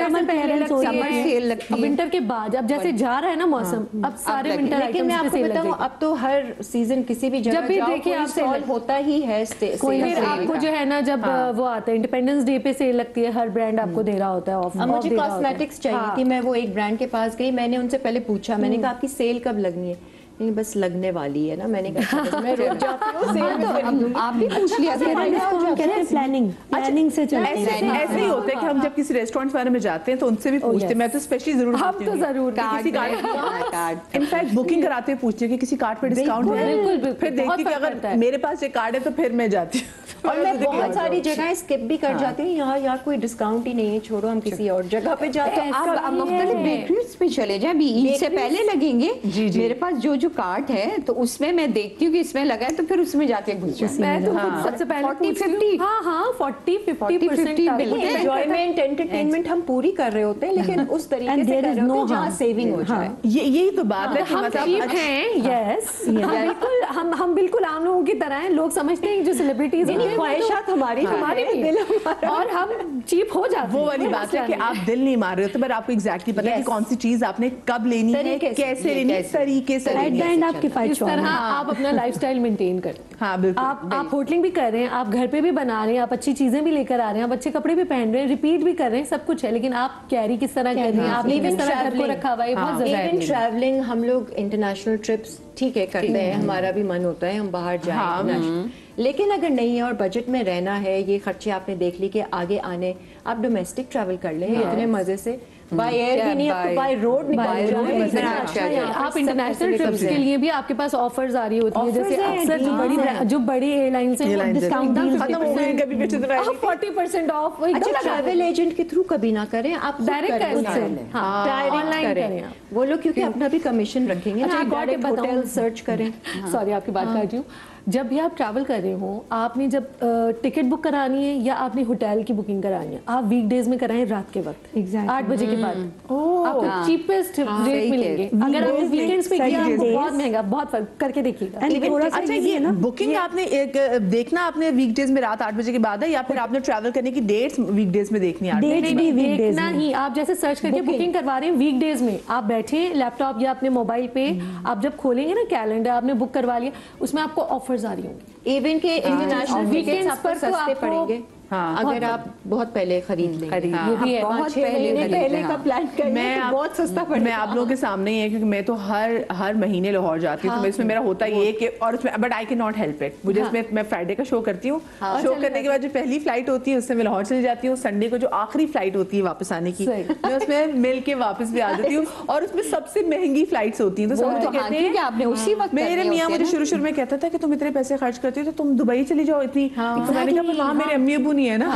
लगती है, विंटर के बाद अब जैसे जा रहा है ना मौसम, अब सारे विंटर आइटम्स पे सेल लगेगी। अब तो हर सीजन किसी भी जगह भी देखिए आप सेल होता ही है। फिर आपको जो है ना, जब वो आता है इंडिपेंडेंस डे पे सेल लगती है, हर ब्रांड आपको दे रहा होता है ऑफ। मुझे कॉस्मेटिक्स चाहिए थी, मैं वो एक ब्रांड के पास गई, मैंने उनसे पहले पूछा, मैंने कहा आपकी सेल कब लगनी है? नहीं, बस लगने वाली है ना। मैंने कहा मैं रुक जाती हूँ, सेल तो आप भी पूछ लिया प्लानिंग से चलते हैं। ऐसे ही होता है कि हम जब किसी रेस्टोरेंट वगैरह में जाते हैं तो उनसे भी पूछते हैं, मैं तो स्पेशली जरूर हम तो जरूर किसी कार्ड, इनफैक्ट बुकिंग कराते हैं पूछते हैं कि किसी कार्ड पे डिस्काउंट है, बिल्कुल, फिर देखती कि अगर मेरे पास ये कार्ड है तो फिर मैं जाती हूँ। और मैं बहुत सारी जगह स्किप भी कर जाती हूँ, यहाँ यार कोई डिस्काउंट ही नहीं है, छोड़ो हम किसी और जगह पे जाते हैं। आप मुख्तलिफ बेकरीज पे चले जाए, अभी ईद से पहले लगेंगे, मेरे पास जो कार्ड है तो उसमें मैं देखती हूँ कि इसमें लगा है तो फिर उसमें जाके घुस जाती हूँ। मैं तो सबसे पहले 40-50 40-50% एंजॉयमेंट, एंटरटेनमेंट हम पूरी कर रहे होते हैं, लेकिन उस तरीके से कर रहे होते हैं जहाँ सेविंग हो जाए। यही तो बात है कि मतलब यस, बिल्कुल हम बिल्कुल आम लोगों की तरह हैं। लोग समझते हैं जो सेलिब्रिटीज हैं ख्वाहिशात हमारी भी दिल हमारा, और हम चीप हो जाते हैं। वो वाली बात है कि आप दिल नहीं मार रहे होते, पर आपको एग्जैक्टली पता है कि कौन सी चीज आपने कब लेनी है, कैसे लेनी है, तरीके से। एट द एंड आप किफायत तरह आप अपना लाइफस्टाइल मेंटेन करें। हाँ बिल्कुल, आप होटलिंग भी कर रहे हैं, आप घर पे भी बना रहे हैं, आप अच्छी चीजें भी लेकर आ रहे हैं, आप अच्छे कपड़े भी पहन रहे हैं, रिपीट भी कर रहे हैं, सब कुछ है, लेकिन आप कैरी किस तरह कर रहे हैं, आपने किस तरह घर को रखा हुआ है, बहुत जरूरी है। इवन ट्रैवलिंग, हम लोग इंटरनेशनल ट्रिप्स ठीक है करते हैं, हमारा भी मन होता है हम बाहर जाएं, लेकिन अगर नहीं है और बजट में रहना है, ये खर्चे आपने देख ली कि आगे आने, आप डोमेस्टिक ट्रैवल कर लें इतने मजे से। बाय एयर भी नहीं, आपको बाय रोड निकालना है। आप इंटरनेशनल ट्रिप्स के लिए भी आपके पास ऑफर्स आ रही होती है, जैसे अक्सर जो बड़ी एयरलाइंस हैं डिस्काउंट 40% ऑफ। अच्छा, ट्रैवल एजेंट के थ्रू कभी ना करें, आप डायरेक्ट ऑनलाइन करें वो लोग, क्योंकि अपना भी कमीशन रखेंगे ना। आप डायरेक्ट होटल सर्च करें। सॉरी आपकी बात काट रही हूँ। जब भी आप ट्रैवल कर रहे हो, आपने जब टिकट बुक करानी है या आपने होटल की बुकिंग करानी है, आप वीकडेज में कराएं रात के वक्त, 8 बजे के बाद, आपको चीपेस्ट रेट मिलेंगे। अगर आपने वीकेंड्स पे किया आपको बहुत महंगा, बहुत फर्क करके देखिएगा। अच्छा, ये बुकिंग आपने एक देखना आपने वीकडेज में रात 8 बजे के बाद है, या फिर आपने ट्रैवल करने की डेट्स वीकडेज में देखनी है? देखना ही, आप जैसे सर्च करके बुकिंग करवा रहे हैं वीकडेज में, आप बैठे लैपटॉप या अपने मोबाइल पे, आप जब खोलेंगे ना कैलेंडर, आपने बुक करवा लिया, उसमें आपको ऑफर्स आ रही होंगी। इवन के इंटरनेशनल वीकेंड्स पर सस्ते पड़ेंगे अगर आप बहुत पहले खरीद लें। ये भी है, बहुत पहले का प्लान करें तो बहुत सस्ता पड़ेगा। मैं आप लोगों के सामने ही है, क्योंकि मैं तो हर महीने लाहौर जाती हूँ, तो इसमें मेरा होता ये है कि, और उसमें but I can not help it, मुझे इसमें मैं फ्राइडे का शो करती हूँ, शो करने के बाद जो पहली फ्लाइट होती है उससे मैं लाहौर चली जाती हूँ, संडे को जो आखिरी फ्लाइट होती है वापस आने की, मैं उसमें मिल के वापस भी आ जाती हूँ, और उसमें सबसे महंगी फ्लाइट्स होती हैं। तो सब मुझे कहते हैं आपने उसी वक्त, मेरे मियाँ मुझे शुरू में कहता था कि तुम इतने पैसे खर्च करती हो तो तुम दुबई चली जाओ इतनी, तो मैंने कहा वहाँ मेरे अम्मी अबू नहीं है ना,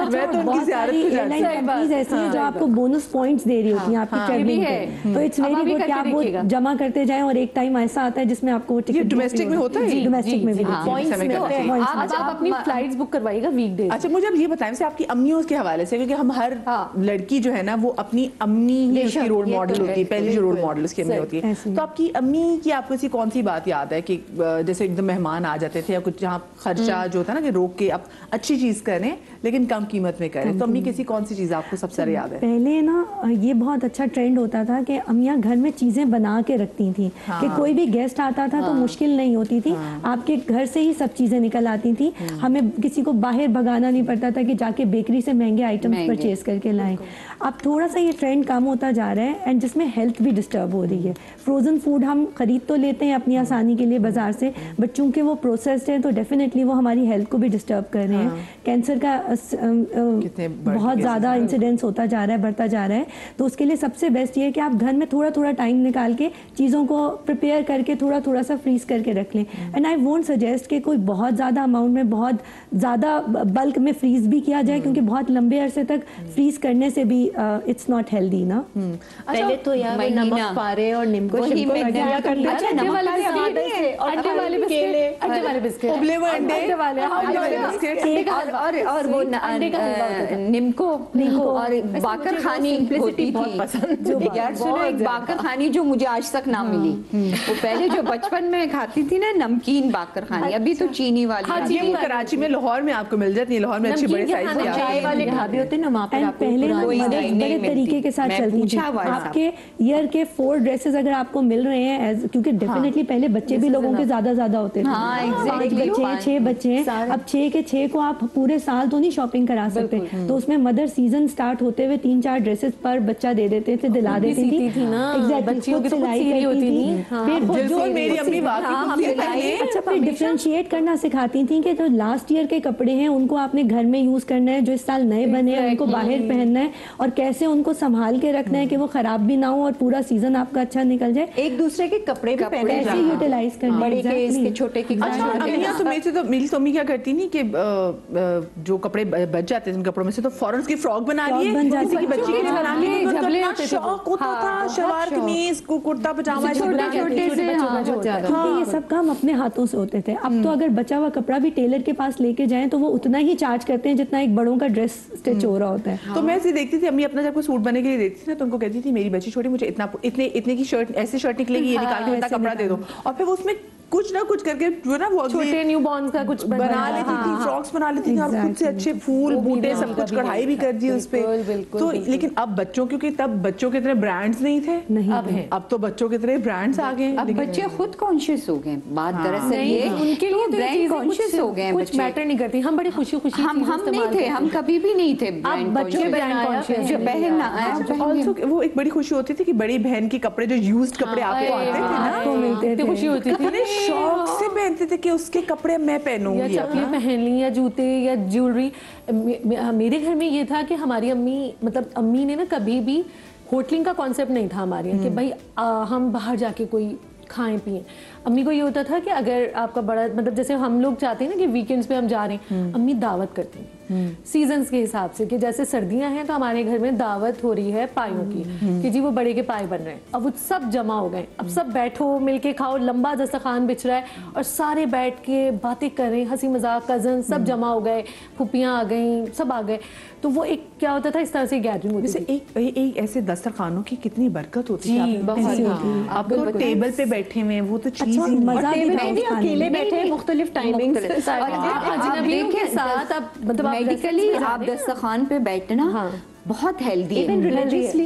मैं तो उनकी ज़ियारत पे जाती हूँ। कंपनीज ऐसी हैं जो आपको बोनस पॉइंट्स दे रही होती हैं आपकी ट्रैवलिंग पे, तो इट्स वेरी गुड कि आप वो जमा करते जाएं, और एक टाइम ऐसा आता है जिसमें आपको टिकट डोमेस्टिक में होता है, डोमेस्टिक में भी पॉइंट्स मिलते हैं। आप अपनी फ्लाइट्स बुक करवाइएगा वीकडेज। अच्छा, मुझे अब ये बताएं से आपकी अम्मियों के हवाले से, क्योंकि हम हर लड़की जो है ना वो अपनी अम्मी ही उसकी रोल मॉडल होती है, पहली जो रोल मॉडल उसकी अम्मी होती है, तो आपकी अम्मी की आपको ऐसी कौन सी बात याद है कि जैसे एकदम मेहमान आ जाते थे या कुछ जहाँ खर्चा जो था ना कि रोक के आप अच्छी चीज करें लेकिन कम कीमत में करें, तो अम्मी किसी कौन सी चीज़ आपको सबसे ज़्यादा याद है? पहले ना ये बहुत अच्छा ट्रेंड होता था कि अम्मियाँ घर में चीज़ें बना के रखती थी, कि कोई भी गेस्ट आता था तो मुश्किल नहीं होती थी, आपके घर से ही सब चीज़ें निकल आती थी, हमें किसी को बाहर भगाना नहीं पड़ता था कि जाके बेकरी से महंगे आइटम्स परचेज करके लाएं। अब थोड़ा सा ये ट्रेंड कम होता जा रहा है, एंड जिसमें हेल्थ भी डिस्टर्ब हो रही है। फ्रोज़न फूड हम खरीद तो लेते हैं अपनी आसानी के लिए बाजार से, बट चूंकि वो प्रोसेस्ड है तो डेफिनेटली वो हमारी हेल्थ को भी डिस्टर्ब कर रहे हैं। कैंसर का बहुत ज़्यादा इंसिडेंस होता जा रहा है, बढ़ता जा रहा है, तो उसके लिए सबसे बेस्ट ये है कि आप घर में थोड़ा थोड़ा टाइम निकाल के चीज़ों को प्रिपेयर करके थोड़ा थोड़ा सा फ्रीज करके रख लें। एंड आई वोंट सजेस्ट कि कोई बहुत ज़्यादा अमाउंट में बहुत ज़्यादा बल्क में फ्रीज भी किया जाए, क्योंकि बहुत लंबे अरसे तक फ्रीज करने से भी इट्स नॉट हेल्दी ना। पहले तो यार नमक पारे और नींबू और वो निम्को और बाकर खानी होती थी यार, सुनो एक बाकर खानी जो मुझे आज तक ना मिली, वो पहले जो बचपन में खाती थी ना नमकीन बाकर खानी, अभी तो चीनी वाली। ये कराची में लाहौर में आपको मिल जाती है, लाहौर में अच्छे बड़े साइज के चाय वाले ढाबे होते हैं ना, वहाँ पे पहले बड़े तरीके के साथ चलती थी। आपके ईयर के 4 ड्रेसेस अगर आपको मिल रहे हैं, क्योंकि डेफिनेटली पहले बच्चे भी लोगों के ज्यादा होते थे, 5 बच्चे 6 बच्चे, अब 6 के 6 को आप पूरे साल तो नहीं शॉपिंग करा सकते, तो उसमें मदर सीजन स्टार्ट होते हुए 3-4 ड्रेसेस पर बच्चा दे देते थे, दिला देती थी। एग्जैक्टली सिलाई होती थी, फिर डिफरेंशिएट करना सिखाती थी कि जो लास्ट ईयर के कपड़े हैं उनको आपने घर में यूज करना है, जो इस साल नए बने हैं उनको बाहर पहनना है, और कैसे उनको संभाल के रखना है कि वो खराब भी ना हो और पूरा सीजन आपका अच्छा निकल जाए। एक दूसरे के कपड़े भी पहने ऐसे यूटिलाइज करना, बड़े के इसके छोटे के। तो मेरी मम्मी क्या करती नहीं कि जो कपड़े बच जाते थे उन कपड़ों में से तो फौरन उसकी फ्रॉक बना लिए, किसी की बच्ची के लिए बना लिए, शौक होता था शलवार कमीज कुर्ता पजामा, ये सब काम अपने हाथों से होते थे। अब तो अगर बचा हुआ कपड़ा भी टेलर के पास लेके जाएं तो वो उतना ही चार्ज करते हैं जितना एक बड़ों का ड्रेस स्टिच हो रहा होता है। तो मैं ऐसे देखती थी, अम्मी अपना जब कोई सूट बने के लिए देती थी ना तो उनको कहती थी मेरी बच्ची छोटी, मुझे इतने की शर्ट, ऐसी शर्ट निकलेगी, ये निकाल के इतना कपड़ा दे दो, और फिर वो उसमें कुछ ना कुछ करके जो ना वो छोटे न्यू बॉर्न का कुछ बना लेती थी, फ्रॉक्स बना लेती थी, और खुद से अच्छे फूल बूटे सब कुछ कढ़ाई भी कर दी उस पे। तो लेकिन अब बच्चों, क्योंकि तब बच्चों के इतने ब्रांड्स नहीं थे, अब तो बच्चों के इतने ब्रांड्स आ गए, अब बच्चे खुद कॉन्शियस हो गए। बात दरअसल ये उनके लिए ब्रांड कॉन्शियस हो गए, कुछ मैटर नहीं करती। हम बड़ी खुशी हम नहीं थे, हम कभी भी नहीं थे अब बच्चे ब्रांड कॉन्शियस जो पहनना। ऑल्सो वो एक बड़ी खुशी होती थी कि बड़ी बहन के कपड़े जो यूज्ड कपड़े आपको आते थे ना, मिलते थे, खुशी होती थी, शौक से पहनते थे कि उसके कपड़े मैं पहनूंगी, या चप्पलें पहन ली या जूते या ज्वेलरी। मेरे घर में ये था कि हमारी अम्मी, मतलब अम्मी ने ना कभी भी होटलिंग का कॉन्सेप्ट नहीं था हमारे यहाँ कि भाई हम बाहर जाके कोई खाएं पिएं। अम्मी को ये होता था कि अगर आपका बड़ा, मतलब जैसे हम लोग चाहते हैं ना कि वीकेंड्स पे हम जा रहे हैं, अम्मी दावत करती हैं सीजन्स के हिसाब से, कि जैसे सर्दियां हैं तो हमारे घर में दावत हो रही है पायों की कि जी वो बड़े के पाए बन रहे हैं, अब वो सब जमा हो गए, अब सब बैठो मिलके खाओ, लंबा दस्तरखान बिछ रहा है और सारे बैठ के बातें कर रहे हैं, हंसी मजाक, कजन सब जमा हो गए, फुप्पियां आ गई, सब आ गए। तो वो एक क्या होता था, इस तरह से गैदरिंग होती थी। एक ऐसे दस्तरखानों की कितनी बरकत होती है, आप तो टेबल पे बैठे हुए हैं, वो तो चीज अकेले बैठे मुख्तलिफ टाइमिंग अजनबियों के साथ, अब मतलब मेडिकली आप दस्तरखान पे बैठना बहुत हेल्दी है,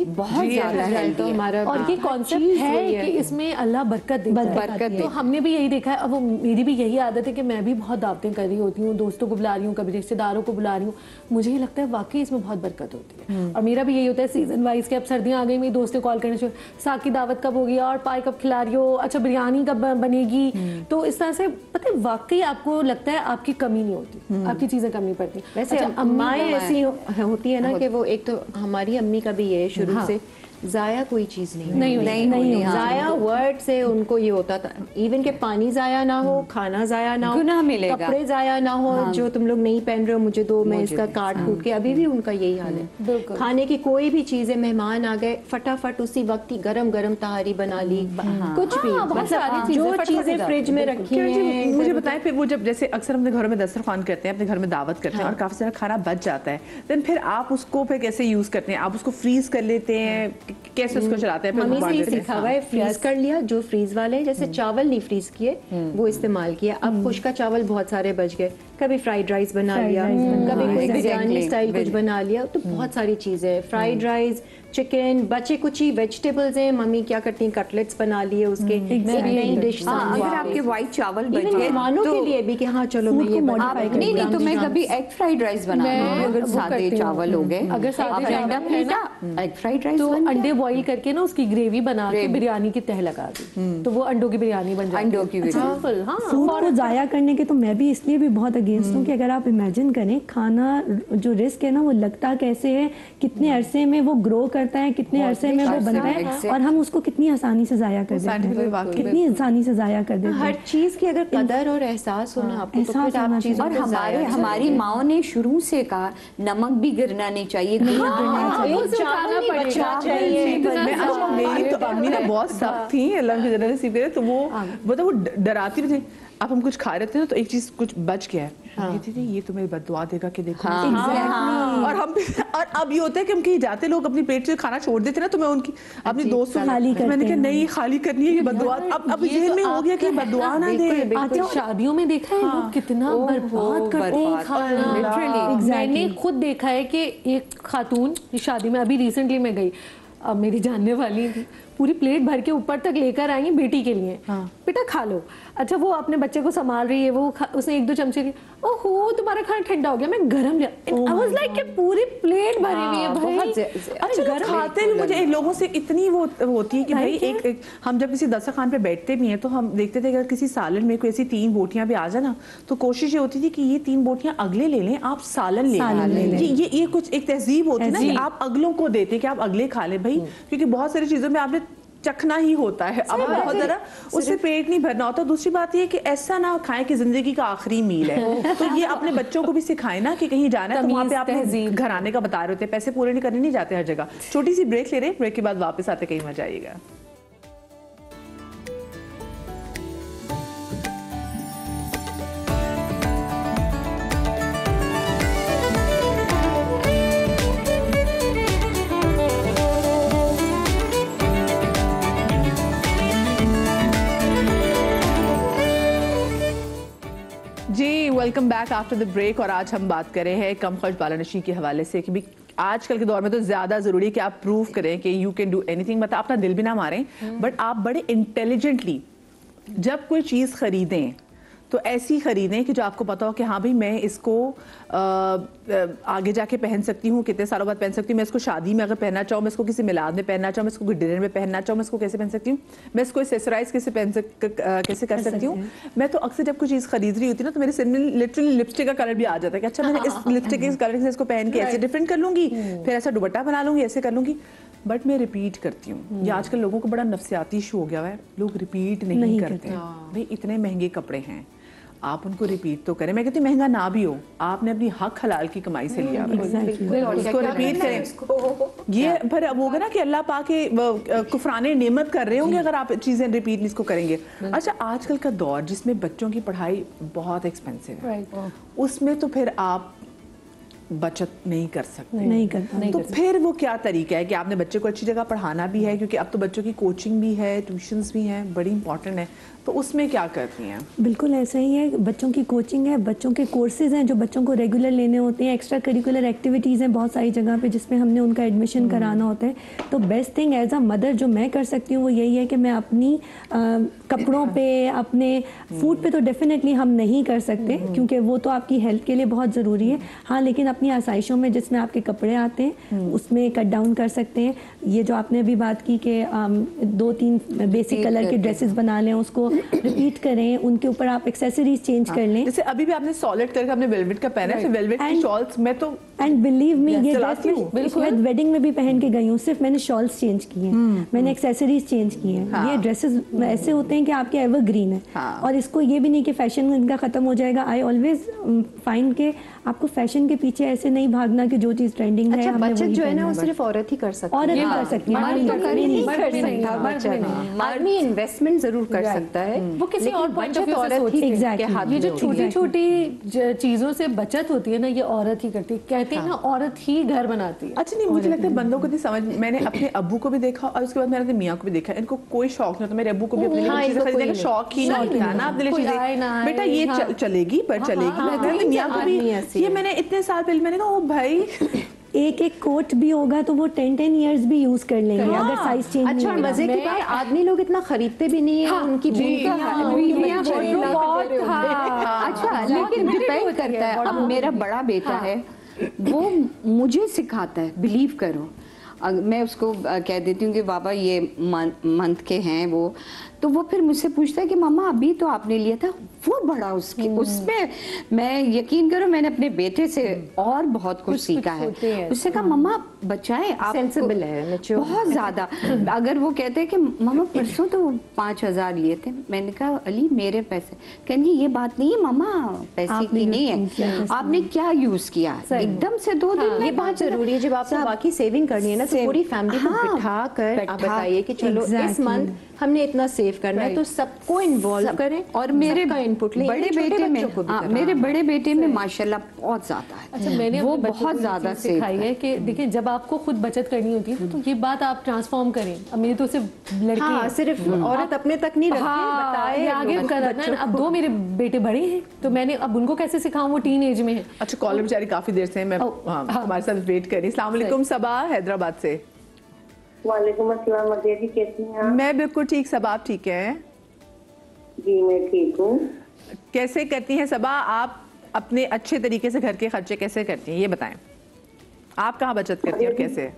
बहुत ज्यादा हेल्दी है। और ये कॉन्सेप्ट है कि इसमें अल्लाह बरकत देता है। तो हमने भी यही देखा है। अब मेरी भी यही आदत है कि मैं भी बहुत दावतें कर रही होती हूँ, दोस्तों को बुला रही हूँ, कभी रिश्तेदारों को बुला रही हूँ, मुझे ये लगता है वाकई इसमें बहुत बरकत होती है। और मेरा भी यही होता है सीजन वाइज के अब सर्दियाँ आ गई, मेरी दोस्त कॉल करने से साग की दावत कब होगी और पाए कब खिला रही हो, अच्छा बिरयानी कब बनेगी। तो इस तरह से पता है वाकई आपको लगता है आपकी कमी नहीं होती, आपकी चीजें कम नहीं पड़ती। वैसे अम्माएं ऐसी होती है ना कि वो एक तो हमारी अम्मी का भी ये शुरू से जाया कोई चीज नहीं जाया वर्ड से उनको ये होता था, इवन के पानी जाया ना हो, खाना जाया ना हो, कपड़े जाया ना हो, जो तुम लोग नहीं पहन रहे हो मुझे दो, मैं इसका काट कूट के, अभी भी उनका यही हाल है। खाने की कोई भी चीजें, मेहमान आ गए फटाफट उसी वक्त ही गरम गरम तहारी बना ली, कुछ भी मतलब जो चीजें फ्रिज में रखी हैं। मुझे बताएं फिर वो जब जैसे अक्सर अपने घरों में दस्तरखान करते हैं, अपने घर में दावत करते हैं और काफी सारा खाना बच जाता है, देन फिर आप उसको फिर कैसे यूज करते हैं? आप उसको फ्रीज कर लेते हैं, कैसे उसको चलाते हैं? मम्मी से ही सीखा हुआ है, फ्रीज कर लिया, जो फ्रीज वाले जैसे चावल नहीं फ्रीज किए वो इस्तेमाल किया। अब खुश्का चावल बहुत सारे बच गए, कभी फ्राइड राइस बना लिया, कभी कुछ बिरयानी स्टाइल कुछ बना लिया, तो बहुत सारी चीजें, फ्राइड राइस, चिकन, बचे कुछ ही वेजिटेबल्स हैं, मम्मी क्या करती हैं कटलेट्स बना लिए उसके, नई डिश। अगर आपके व्हाइट चावल बच गए मेहमानों के लिए भी कि हाँ चलो मैं ये मॉडिफाई कर, नहीं तो मैं कभी एग फ्राइड राइस बनाती हूं, अगर सादे चावल हो गए, अगर सादे चावल है ना एग फ्राइड राइस, तो अंडे बॉईल करके ना उसकी ग्रेवी बना के बिरयानी की तह लगा दी, तो वो अंडों की बिरयानी बन जाती है। अंडों की बिरयानी। फूड को जाया करने के तो मैं भी इसलिए भी बहुत अगेंस्ट हूँ कि अगर आप इमेजिन करें खाना जो रिस्क है ना, वो लगता कैसे है, कितने अरसे में वो ग्रो करता है, कितने अरसे में वो बनता है, और हम उसको कितनी आसानी से जाया कर देते हैं, कितनी आसानी से जाया कर देते हैं। हर चीज की अगर कदर और एहसास होना आपको, तो फिर आप चीजों और हमारी माओ ने शुरू से कहा नमक भी गिरना नहीं चाहिए, मेरी तो अम्मी ना बहुत सख्त थी, अल्लाह की जन्नत नसीब करे, तो वो डराती भी थी। अब हम कुछ खा रहे थे ना, तो एक चीज कुछ बच गया है, कहती थी ये तो मेरी बददुआ देगा कि देखो। और हम और अब ये होता है कि हम कहीं जाते लोग अपनी प्लेट से खाना छोड़ देते ना, तो मैं उनकी अपनी दोस्तों मैंने कहा नहीं खाली करनी है ये बददुआ, अब जेल में हो गया कि बददुआ ना दे। शादियों में देखा है लोग कितना बर्बाद करते हैं खाना। मैंने खुद देखा है कि एक खातून शादी में, अभी रिसेंटली मैं गई, अब मेरी जानने वाली पूरी प्लेट भर के ऊपर तक लेकर आई बेटी के लिए, बेटा खा लो। अच्छा वो अपने बच्चे को संभाल रही है, वो उसने एक दो चमचे लिए, ओहो तुम्हारा खाना ठंडा हो गया, मैं गरम लिया। आई वाज लाइक कि पूरी प्लेट भरी हुई है भाई। अच्छा गरम खाते भी मुझे लोगों से इतनी वो होती है कि भाई एक हम जब किसी दस्तरखान पे बैठते भी हैं तो हम देखते थे अगर किसी सालन में कोई ऐसी 3 बोटियां भी आ जाए ना, तो कोशिश ये होती थी कि ये 3 बोटियां अगले ले लें, आप सालन ले लें। ये कुछ एक तहजीब होती है ना कि आप अगलों को देते कि आप अगले खा लें भाई, क्योंकि बहुत सारी चीजों में आपने चखना ही होता है, अब बहुत ज़रा उससे पेट नहीं भरना होता। दूसरी बात ये कि ऐसा ना खाएं कि जिंदगी का आखिरी मील है, तो ये अपने बच्चों को भी सिखाएं ना कि कहीं जाना है तो वहाँ पे आपने घराने का बता रहे होते हैं, पैसे पूरे नहीं करने नहीं जाते हर जगह। छोटी सी ब्रेक ले रहे हैं, ब्रेक के बाद वापस आते कहीं मजा आएगा। जी welcome back after the break. और आज हम बात कर रहे हैं कम खर्च बालानशी के हवाले से कि आजकल के दौर में तो ज्यादा जरूरी है कि आप प्रूव करें कि यू कैन डू एनीथिंग, मतलब अपना दिल भी ना मारें, बट आप बड़े इंटेलिजेंटली जब कोई चीज खरीदें تو ایسی خریدیں کہ جو آپ کو پتا ہو کہ ہاں بھائی میں اس کو آگے جا کے پہن سکتی ہوں, کتنے سالوں بعد پہن سکتی ہوں, میں اس کو شادی میں اگر پہننا چاہوں, میں اس کو کسی میلاد میں پہننا چاہوں, میں اس کو ڈنر میں پہننا چاہوں, میں اس کو کیسے پہن سکتی ہوں, میں اس کو ایکسیسرائز کیسے کر سکتی ہوں. میں تو اکثر جب کوئی چیز خرید رہی ہوتی ہے نا تو میرے سر میں لٹرلی لپسٹک کا کلر بھی آ جاتا ہے کہ اچھا میں نے اس لپسٹک کے کلر سے اس کو پہن کے ایسے ڈفرینٹ کر لوں گی, پھر ایسا دوپٹہ بنا لوں گی, ایسے کر لوں گی. بٹ میں ریپیٹ کرتی ہوں. یہ آج کل لوگوں کو بڑا نفسیاتی ایشو ہو گیا ہے, لوگ ریپیٹ نہیں کرتے. بھائی اتنے مہنگے کپڑے ہیں, آپ ان کو ریپیٹ تو کریں. میں کہتی ہوں مہنگا نہ بھی ہو, آپ نے اپنی حق حلال کی کمائی سے لیا, اس کو ریپیٹ کریں. یہ پھر اب ہوگا نا کہ اللہ پاک کے کفران نعمت کر رہے ہوں گے اگر آپ چیزیں ریپیٹ اس کو کریں گے. اچھا آج کل کا دور جس میں بچوں کی پڑھائی بہت ایکسپینسو ہے, اس میں تو پھر آپ بچت نہیں کر سکتے. تو پھر وہ کیا طریقہ ہے کہ آپ نے بچے کو اچھی جگہ پڑھانا بھی ہے, کیونکہ اب تو بچوں کی کوچنگ بھی ہے, ٹیوشنز بھی ہیں, بڑی امپورٹنٹ ہے, تو اس میں کیا کرتی ہیں؟ بالکل ایسا ہی ہے, بچوں کی کوچنگ ہے, بچوں کے کورسز ہیں جو بچوں کو ریگولر لینے ہوتے ہیں, ایکسٹرا کریکولر ایکٹیویٹیز ہیں بہت ساری جگہ پہ جس میں ہم نے ان کا ایڈمیشن کرانا ہوتا ہے. تو best thing as a mother جو میں کر سکتی ہوں وہ یہی ہے کہ میں اپنی کپڑوں پہ, اپنے فوڈ پہ تو ڈیفینیٹلی ہم نہیں کر سکتے کیونکہ وہ تو آپ کی ہیلتھ کے لیے بہت ضروری ہے. ہاں لیکن اپنی آسائشوں میں جس میں آپ کے کپڑے آتے ہیں اس میں کٹ ڈاؤن کر سکتے ہیں. یہ جو آپ نے ابھی بات کی کہ 2-3 بیسک کلر کے ڈریسز بنا لیں, اس کو ریپیٹ کریں, ان کے اوپر آپ ایکسیسریز چینج کر لیں. جیسے ابھی بھی آپ نے سالڈ کر کے اپنے ویلویٹ کا پہنا ہے, ویلویٹ کی شالز میں تو اینڈ بلیو می یہ ڈریس میں ویڈنگ میں بھی پہن کے گئی ہوں, صرف میں نے شالز چینج کی ہیں, میں نے ایکسیسریز چینج کی ہیں. یہ ڈریسز ایسے ہوتے ہیں کہ آپ کے ایور گرین ہے, اور اس کو یہ بھی نہیں کہ فیشن ان کا ختم ہو جائے گا. آئی آلویز فائنڈ کہ آپ کو فیشن کے پیچھے ایسے نہیں بھاگنا کہ جو چیز ٹرینڈنگ ہے. بچت جو ہے نا وہ صرف عورت ہی کر سکتی ہے, عورت ہی کر سکتی ہے, آدمی انویسٹمنٹ ضرور کر سکتا ہے, وہ کسی اور پوائنٹ آف ویو سے سوچتی ہے. یہ جو چھوٹی چھوٹی چیزوں سے بچت ہوتی ہے نا, یہ عورت ہی کرتی ہے. کہتے ہیں نا عورت ہی گھر بناتی ہے. اچھا نہیں, مجھے لگتا ہے بندوں کو نہیں سمجھ. میں نے اپنے ابو کو بھی دیکھا اور اس کے بعد میں نے اپنے میاں کو بھی دیکھا, ان کو کوئی شوق نہیں ہوتا. میرے ابو کو بھی اپنے لیے چیزیں خریدنے کا شوق ہی نہیں تھا نا, اپنے لیے چیزیں بیٹا یہ چلے گی پر چلے گی. میاں کو بھی یہ میں نے اتنے سال پہلے میں نے کہا او بھائی ایک کوٹ بھی ہوگا تو وہ 10 ایئرز بھی یوز کر لیں گے اگر سائز چینج. اچھا اور مزے کی بات, آدمی لوگ اتنا خریدتے بھی نہیں ہیں, ان کی اچھا لیکن ڈیپینڈ کرتا ہے. اب میرا بڑا بیٹا ہے, وہ مجھے سکھاتا ہے, بلیو کرو. میں اس کو کہہ دیتی ہوں کہ بابا یہ منتھ کے ہیں وہ, تو وہ پھر مجھ سے پوچھتا ہے کہ ماما ابھی تو آپ نے لیا تھا, وہ بڑا اس میں میں یقین کرو میں نے اپنے بیٹے سے اور بہت کچھ سیکھا ہے. اس سے کہا ماما بچائیں, آپ سینسیبل ہے بہت زیادہ. اگر وہ کہتے ہیں کہ ماما پرسوں تو 5,000 لیے تھے, میں نے کہا علی میرے پیسے, کہیں یہ بات نہیں ہے ماما پیسے کی نہیں ہے, آپ نے کیا یوز کیا, ایک دم سے 2 دن. یہ بات ضروری ہے جب آپ کو باقی سیونگ کرنی ہے نا, تو پوری فیملی کو بٹھا کر آپ بتائیے کہ چلو اس منتھ ہم نے اتنا سیو کرنا ہے, تو سب کو انوالو کریں اور میرے بڑے بیٹے میں ماشاءاللہ بہت زیادہ ہے. اچھا میں نے وہ بہت زیادہ سکھائی ہے کہ دیکھیں جب آپ کو خود بچت کرنی ہوتی ہے تو یہ بات آپ ٹرانسفارم کریں. اب میری تو صرف لڑکی صرف عورت اپنے تک نہیں رکھتی, بتائے آگے کرنا. اب 2 میرے بیٹے بڑے ہیں تو میں نے اب ان کو کیسے سکھاؤں, وہ ٹین ایج میں ہے. اچھا کالر بیچاری کافی دیر سے میں ہمارے ساتھ ویٹ کر رہی. السلام علیکم صبا حیدرآباد سے. وعلیکم السلام مرضیہ جی, کیسی ہیں آپ؟ میں بالکل ٹھیک. صبا آپ ٹھیک ہیں؟ جی میں ٹھیک ہوں. کیسے کرتی ہیں صبا آپ اپنے اچھے طریقے سے گھر کے خرچے کیسے کرتی ہیں, یہ بتائیں. آپ کہاں بچت کرتی ہیں اور کیسے؟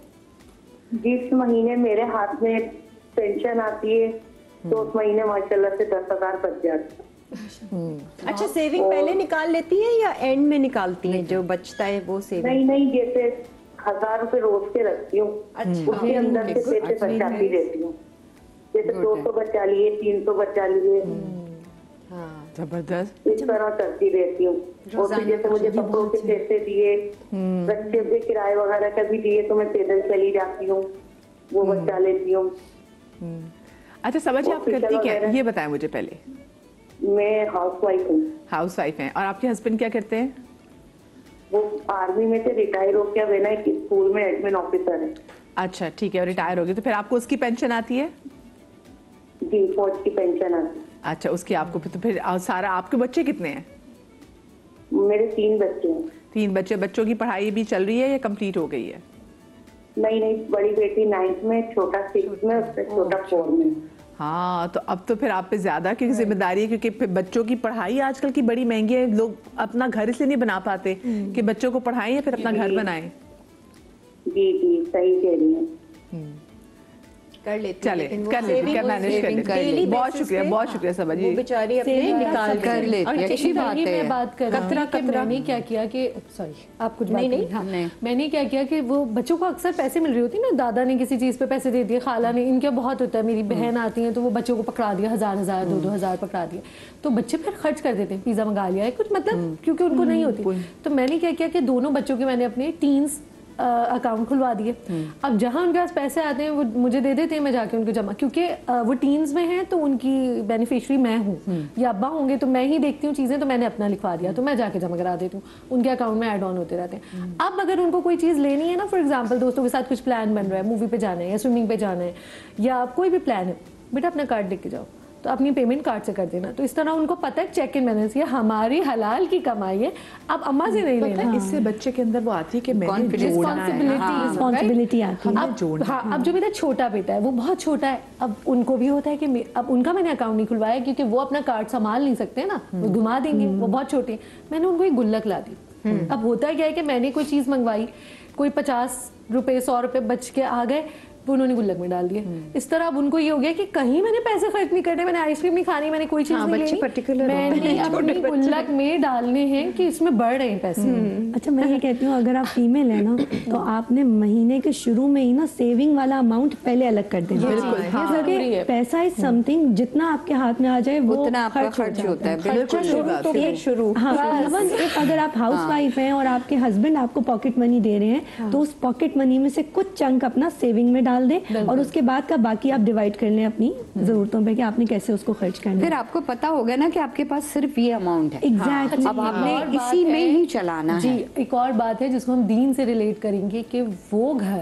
جس مہینے میرے ہاتھ میں پینشن آتی ہے تو اس مہینے ماشاءاللہ سے 10,000 بچ جاتی ہے. اچھا سیونگ پہلے نکال لیتی ہیں یا اینڈ میں نکالتی ہیں جو بچتا ہے وہ سیونگ؟ نہیں جیسے 1,000 روپے روز کے رکھتی ہوں, اس کے اندر سے پیسے بچاتی رہتی ہوں. جیسے 200 بچا لیے, 300 بچا لیے, زبردست اس طرح کرتی رہتی ہوں. اور پھر جیسے مجھے کپڑوں کے پیسے دیے, بچے کے کرائے وغیرہ کا بھی دیے تو میں پیدل چلی جاتی ہوں, وہ بچا لیتی ہوں. اچھا صبا جی آپ کرتی کیا ہے یہ بتائیں مجھے پہلے. میں ہاؤس وائف ہوں. ہاؤس وائف ہیں, اور آپ کے ہسبینڈ کیا کرتے ہیں؟ وہ آرمی میں سے ریٹائر ہو کے اب ہے نا ایک اسکول میں ایڈمن آفیسر ہے. اچھا ٹھیک ہے, اور ریٹائر ہو گئے تو پھر آپ کو اس کی پینشن آتی ہے؟ جی فوج کی پینشن آتی ہے. اچھا اس کی آپ کو تو پھر سارا. آپ کے بچے کتنے ہیں؟ میرے 3 بچے ہیں. 3 بچے. بچوں کی پڑھائی بھی چل رہی ہے یا کمپلیٹ ہو گئی ہے؟ نہیں بڑی بیٹی 9th میں, چھوٹا 6th میں, اس سے چھوٹا 4 میں. ہاں تو اب تو پھر آپ پہ زیادہ کی ذمہ داری ہے کیونکہ پھر بچوں کی پڑھائی آج کل کی بڑی مہنگی ہے, لوگ اپنا گھر اس لیے نہیں بنا پاتے کہ بچوں کو پڑھائیں یا پھر اپنا گھر بنائیں. جی جی صحیح کہہ رہی ہیں. کر لیتے چلے کر لیتے بہت شکریہ بہت شکریہ صبا جی. وہ بیچاری اپنے نکال کر لیتی ہے, اچھی بات ہے. میں بات کر رہی ہوں کہ میں نے کیا کیا کہ سوری آپ کچھ نہیں میں نے کیا کیا کہ وہ بچوں کو اکثر پیسے مل رہی ہوتی نا, دادا نے کسی چیز پہ پیسے دے دیے, خالہ نے, ان کا بہت ہوتا ہے, میری بہن آتی ہیں تو وہ بچوں کو پکڑا دیا 1000 2000 پکڑا دیا, تو بچے پھر خرچ کر دیتے ہیں, پیزا منگا لیا ہے کچھ, مطلب کیونکہ ان کو نہیں ہوتی. تو میں نے کیا کیا کہ دونوں بچوں کے میں نے اپنے ٹینز اکاؤنٹ کھلوا دیے. اب جہاں ان کے پاس پیسے آتے ہیں وہ مجھے دے دیتے ہیں, میں جا کے ان کو جمع, کیونکہ وہ ٹینز میں ہیں تو ان کی بینیفیشری میں ہوں یا ابا ہوں گے تو میں ہی دیکھتی ہوں چیزیں, تو میں نے اپنا لکھوا دیا تو میں جا کے جمع کرا دیتی ہوں, ان کے اکاؤنٹ میں ایڈ آن ہوتے رہتے ہیں. اب اگر ان کو کوئی چیز لینی ہے نا, فار ایگزامپل دوستوں کے ساتھ کچھ پلان بن رہا ہے, مووی پہ جانا ہے یا سوئمنگ پہ جانا ہے یا کوئی بھی پلان ہے, بیٹا اپنا کارڈ لے کے جاؤ, تو اپنی پیمنٹ کارڈ سے کر دینا. تو اس طرح ان کو پتہ ہے چیک ان بیلنس, یہ ہماری حلال کی کمائی ہے, اب اماں سے نہیں لینا. اس سے بچے کے اندر وہ آتی ہے کہ میں رسپانسبلٹی آتی ہے. ہاں, اب جو میرا چھوٹا بیٹا ہے وہ بہت چھوٹا ہے, اب ان کو بھی ہوتا ہے کہ اب ان کا میں نے اکاؤنٹ نہیں کھلوایا کیونکہ وہ اپنا کارڈ سنبھال نہیں سکتے نا, وہ گھما دیں گے, وہ بہت چھوٹے ہیں. میں نے ان کو ایک گلک لا دی. اب ہوتا کیا ہے کہ میں نے کوئی چیز منگوائی, کوئی 50 روپے 100 روپے بچ کے آ گئے, انہوں نے گلک میں ڈال دیے. اس طرح اب ان کو یہ ہو گیا کہ کہیں میں نے پیسے خرچ نہیں کرنے, میں نے آئس کریم نہیں کھانی, میں نے کوئی چیز نہیں لینی, میں نے اپنی گلک میں ڈالنے ہیں کہ اس میں بڑھ رہے ہیں پیسے. اچھا میں یہ کہتی ہوں اگر آپ فیمیل ہیں نا تو آپ نے مہینے کے شروع میں ہی نا سیونگ والا اماؤنٹ پہلے الگ کر دینا. بالکل, پیسہ از سم تھنگ, جتنا آپ کے ہاتھ میں آ جائے وہ اتنا آپ کا خرچ ہوتا ہے. بالکل شروع. اگر آپ ہاؤس وائف ہیں اور آپ کے ہسبینڈ آپ کو پاکٹ منی دے رہے ہیں تو اس پاکٹ منی میں سے کچھ چنک اپنا سیونگ میں ڈال دیں, اور اس کے بعد کا باقی آپ ڈیوائڈ کر لیں اپنی ضرورتوں پہ کہ آپ نے کیسے اس کو خرچ کرنا ہے. پھر آپ کو پتا ہوگا نا کہ آپ کے پاس صرف یہ اماؤنٹ ہے. ایگزیکٹلی. اب آپ نے اسی میں ہی چلانا ہے. جی, ایک اور بات ہے جس کو ہم دین سے ریلیٹ کریں گے کہ وہ گھر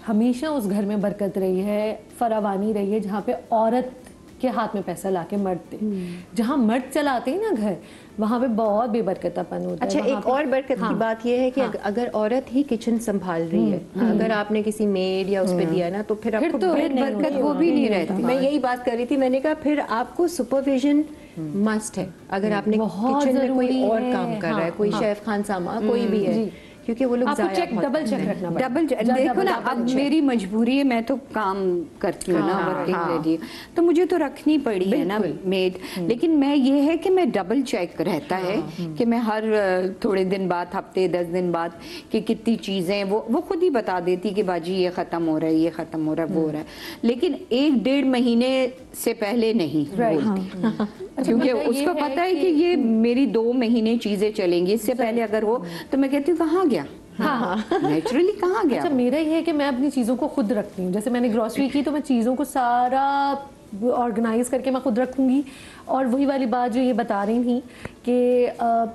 ہمیشہ اس گھر میں برکت رہی ہے, فراوانی رہی ہے, جہاں پہ عورت کے ہاتھ میں پیسہ لا کے مرد دے. جہاں مرد چلاتے ہیں نا گھر, وہاں پہ بہت بے برکتہ پن ہوتا ہے. اچھا, ایک اور برکت کی بات یہ ہے کہ اگر عورت ہی کچن سنبھال رہی ہے, اگر آپ نے کسی میڈ یا اس پہ دیا نا تو پھر آپ کو برکت وہ بھی نہیں رہتی. میں یہی بات کر رہی تھی, میں نے کہا پھر آپ کو سپرویژن مسٹ ہے. اگر آپ نے کچن میں کوئی اور کام کر رہا ہے, کوئی شیف خان سامہ کوئی بھی ہے, کیونکہ وہ لوگ ڈبل چیک رکھنا پڑتا. دیکھو نا, اب میری مجبوری ہے, میں تو کام کرتی ہوں نا ورکنگ لیڈی, تو مجھے تو رکھنی پڑی ہے نا میڈ. لیکن میں یہ ہے کہ میں ڈبل چیک رہتا ہے کہ میں ہر تھوڑے دن بعد, ہفتے 10 دن بعد, کہ کتنی چیزیں وہ خود ہی بتا دیتی کہ باجی یہ ختم ہو رہا ہے, یہ ختم ہو رہا ہے, وہ ہو رہا ہے. لیکن 1-1.5 مہینے سے پہلے نہیں بولتی, کیونکہ اس کو پتا ہے کہ یہ میری 2 مہینے چیزیں چلیں گی, اس سے پہلے اگر ہو تو میں کہتی ہوں کہاں گیا, نیچرلی کہاں گیا. اچھا, میرا یہ ہے کہ میں اپنی چیزوں کو خود رکھتی ہوں. جیسے میں نے گروسری کی تو میں چیزوں کو سارا آرگنائز کر کے میں خود رکھوں گی. اور وہی والی بات جو یہ بتا رہی تھیں کہ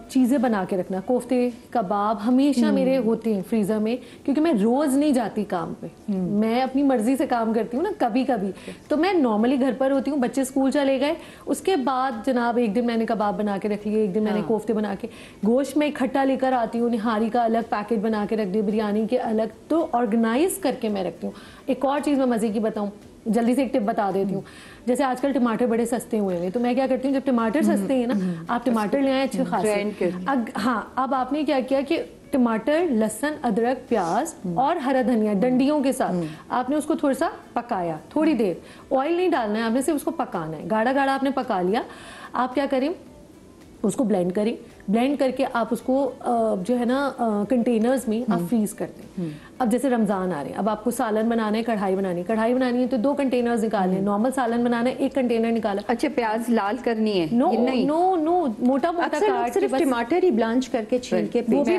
چیزیں بنا کے رکھنا, کوفتے کباب ہمیشہ میرے ہوتے ہیں فریزر میں, کیونکہ میں روز نہیں جاتی کام پہ, میں اپنی مرضی سے کام کرتی ہوں نا کبھی کبھی. تو میں نارملی گھر پر ہوتی ہوں, بچے اسکول چلے گئے, اس کے بعد جناب ایک دن میں نے کباب بنا کے رکھ لیے, ایک دن میں نے کوفتے بنا کے, گوشت میں اکٹھا لے کر آتی ہوں, نہاری کا الگ پیکٹ بنا کے رکھ دی, بریانی کے الگ, تو آرگنائز کر کے میں رکھتی ہوں. ایک اور چیز میں مزے کی بتاؤں, جلدی سے ایک ٹپ بتا دیتی ہوں. جیسے آج کل ٹماٹر بڑے سستے ہوئے ہیں, تو میں کیا کرتی ہوں, جب ٹماٹر سستے ہیں نا, آپ ٹماٹر لے آئیں اچھے خاصے. ہاں, اب آپ نے کیا کیا کہ ٹماٹر, لہسن, ادرک, پیاز اور ہرا دھنیا ڈنڈیوں کے ساتھ آپ نے اس کو تھوڑا سا پکایا, تھوڑی دیر, آئل نہیں ڈالنا ہے آپ نے, صرف اس کو پکانا ہے, گاڑھا گاڑھا آپ نے پکا لیا. آپ کیا کریں, اس کو بلینڈ کریں, بلینڈ کر کے آپ اس کو جو ہے نا کنٹینرز میں آپ فریز کر دیں. اب جیسے رمضان آ رہے ہیں, اب آپ کو سالن بنانا ہے, کڑھائی بنانی ہے تو 2 کنٹینرز نکالیں. نارمل سالن بنانا ہے 1 کنٹینر نکالا. اچھا, پیاز لال کرنی ہے؟ نو موٹا موٹا کاٹ, صرف ٹماٹر ہی بلانچ کر کے چھیل کے, وہ بھی